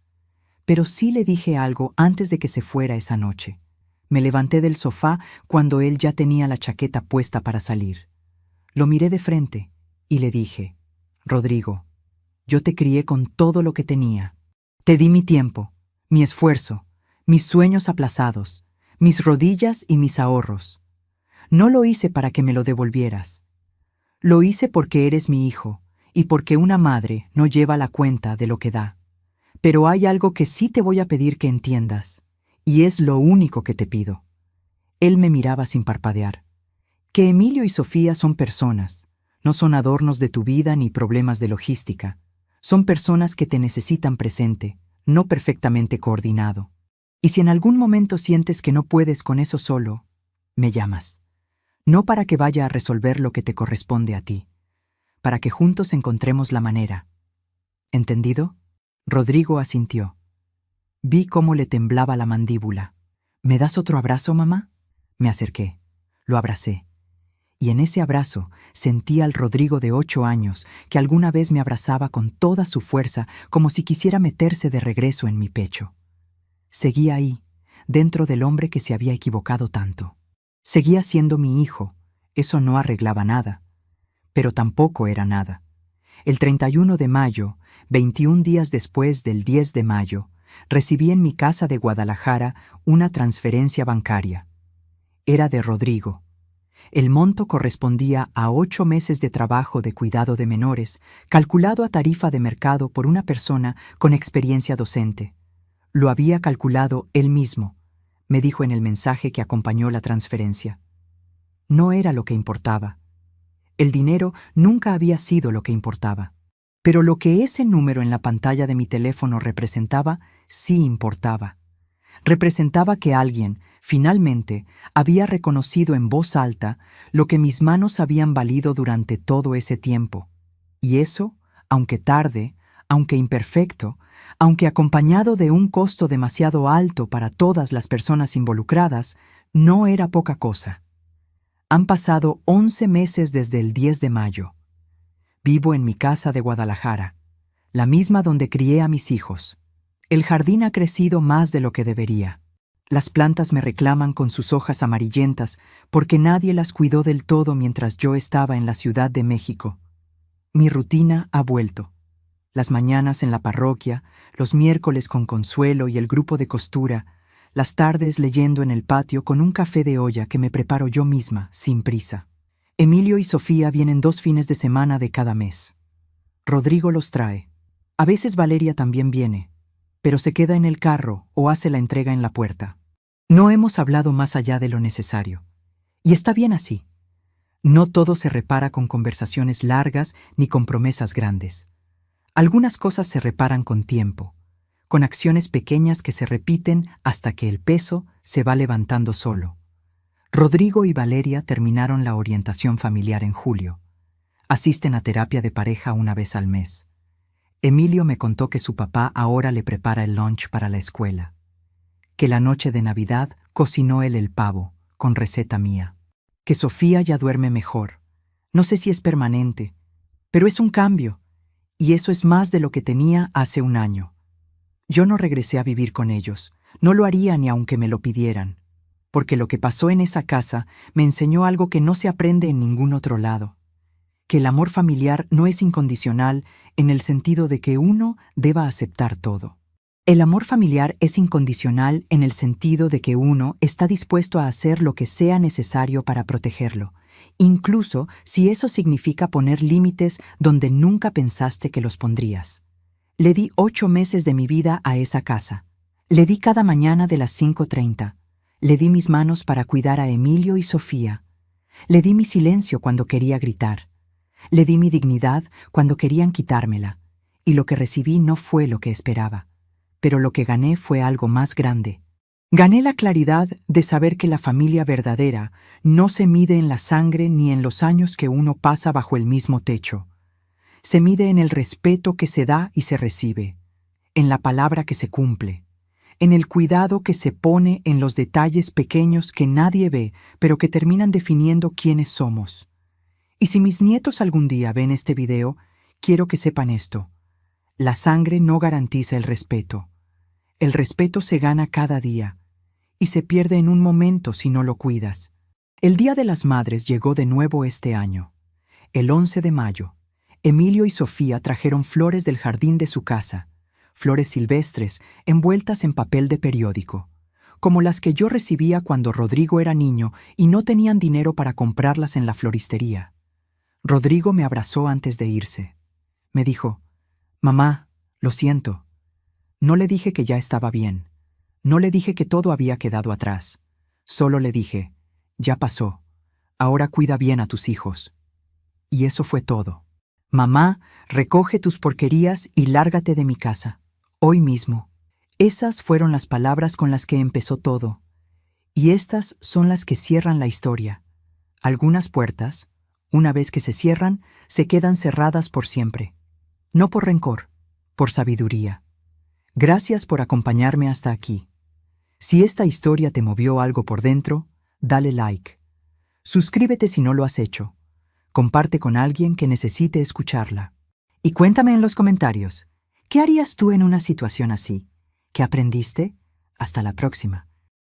Pero sí le dije algo antes de que se fuera esa noche. Me levanté del sofá cuando él ya tenía la chaqueta puesta para salir. Lo miré de frente y le dije: «Rodrigo, yo te crié con todo lo que tenía. Te di mi tiempo, mi esfuerzo, mis sueños aplazados, mis rodillas y mis ahorros. No lo hice para que me lo devolvieras. Lo hice porque eres mi hijo y porque una madre no lleva la cuenta de lo que da. Pero hay algo que sí te voy a pedir que entiendas, y es lo único que te pido». Él me miraba sin parpadear. Que Emilio y Sofía son personas, no son adornos de tu vida ni problemas de logística. Son personas que te necesitan presente, no perfectamente coordinado. Y si en algún momento sientes que no puedes con eso solo, me llamas. No para que vaya a resolver lo que te corresponde a ti, para que juntos encontremos la manera. ¿Entendido? Rodrigo asintió. Vi cómo le temblaba la mandíbula. ¿Me das otro abrazo, mamá? Me acerqué. Lo abracé. Y en ese abrazo sentí al Rodrigo de 8 años que alguna vez me abrazaba con toda su fuerza como si quisiera meterse de regreso en mi pecho. Seguía ahí, dentro del hombre que se había equivocado tanto. Seguía siendo mi hijo, eso no arreglaba nada, pero tampoco era nada. El 31 de mayo, 21 días después del 10 de mayo, recibí en mi casa de Guadalajara una transferencia bancaria. Era de Rodrigo. El monto correspondía a 8 meses de trabajo de cuidado de menores, calculado a tarifa de mercado por una persona con experiencia docente. Lo había calculado él mismo, me dijo en el mensaje que acompañó la transferencia. No era lo que importaba. El dinero nunca había sido lo que importaba. Pero lo que ese número en la pantalla de mi teléfono representaba, sí importaba. Representaba que alguien, finalmente, había reconocido en voz alta lo que mis manos habían valido durante todo ese tiempo. Y eso, aunque tarde, aunque imperfecto, aunque acompañado de un costo demasiado alto para todas las personas involucradas, no era poca cosa. Han pasado 11 meses desde el 10 de mayo. Vivo en mi casa de Guadalajara, la misma donde crié a mis hijos. El jardín ha crecido más de lo que debería. Las plantas me reclaman con sus hojas amarillentas porque nadie las cuidó del todo mientras yo estaba en la Ciudad de México. Mi rutina ha vuelto. Las mañanas en la parroquia, los miércoles con Consuelo y el grupo de costura, las tardes leyendo en el patio con un café de olla que me preparo yo misma, sin prisa. Emilio y Sofía vienen 2 fines de semana de cada mes. Rodrigo los trae. A veces Valeria también viene, pero se queda en el carro o hace la entrega en la puerta. No hemos hablado más allá de lo necesario. Y está bien así. No todo se repara con conversaciones largas ni con promesas grandes. Algunas cosas se reparan con tiempo, con acciones pequeñas que se repiten hasta que el peso se va levantando solo. Rodrigo y Valeria terminaron la orientación familiar en julio. Asisten a terapia de pareja una vez al mes. Emilio me contó que su papá ahora le prepara el lunch para la escuela. Que la noche de Navidad cocinó él el pavo, con receta mía. Que Sofía ya duerme mejor. No sé si es permanente, pero es un cambio. Y eso es más de lo que tenía hace un año. Yo no regresé a vivir con ellos. No lo haría ni aunque me lo pidieran. Porque lo que pasó en esa casa me enseñó algo que no se aprende en ningún otro lado. Que el amor familiar no es incondicional en el sentido de que uno deba aceptar todo. El amor familiar es incondicional en el sentido de que uno está dispuesto a hacer lo que sea necesario para protegerlo, incluso si eso significa poner límites donde nunca pensaste que los pondrías. Le di 8 meses de mi vida a esa casa. Le di cada mañana de las 5:30. Le di mis manos para cuidar a Emilio y Sofía. Le di mi silencio cuando quería gritar. Le di mi dignidad cuando querían quitármela. Y lo que recibí no fue lo que esperaba. Pero lo que gané fue algo más grande. Gané la claridad de saber que la familia verdadera no se mide en la sangre ni en los años que uno pasa bajo el mismo techo. Se mide en el respeto que se da y se recibe, en la palabra que se cumple, en el cuidado que se pone en los detalles pequeños que nadie ve, pero que terminan definiendo quiénes somos. Y si mis nietos algún día ven este video, quiero que sepan esto. La sangre no garantiza el respeto. El respeto se gana cada día, y se pierde en un momento si no lo cuidas. El Día de las Madres llegó de nuevo este año. El 11 de mayo, Emilio y Sofía trajeron flores del jardín de su casa, flores silvestres envueltas en papel de periódico, como las que yo recibía cuando Rodrigo era niño y no tenían dinero para comprarlas en la floristería. Rodrigo me abrazó antes de irse. Me dijo, «Mamá, lo siento». No le dije que ya estaba bien. No le dije que todo había quedado atrás. Solo le dije, «Ya pasó. Ahora cuida bien a tus hijos». Y eso fue todo. «Mamá, recoge tus porquerías y lárgate de mi casa. Hoy mismo». Esas fueron las palabras con las que empezó todo. Y estas son las que cierran la historia. Algunas puertas, una vez que se cierran, se quedan cerradas por siempre. No por rencor, por sabiduría. Gracias por acompañarme hasta aquí. Si esta historia te movió algo por dentro, dale like. Suscríbete si no lo has hecho. Comparte con alguien que necesite escucharla. Y cuéntame en los comentarios, ¿qué harías tú en una situación así? ¿Qué aprendiste? Hasta la próxima.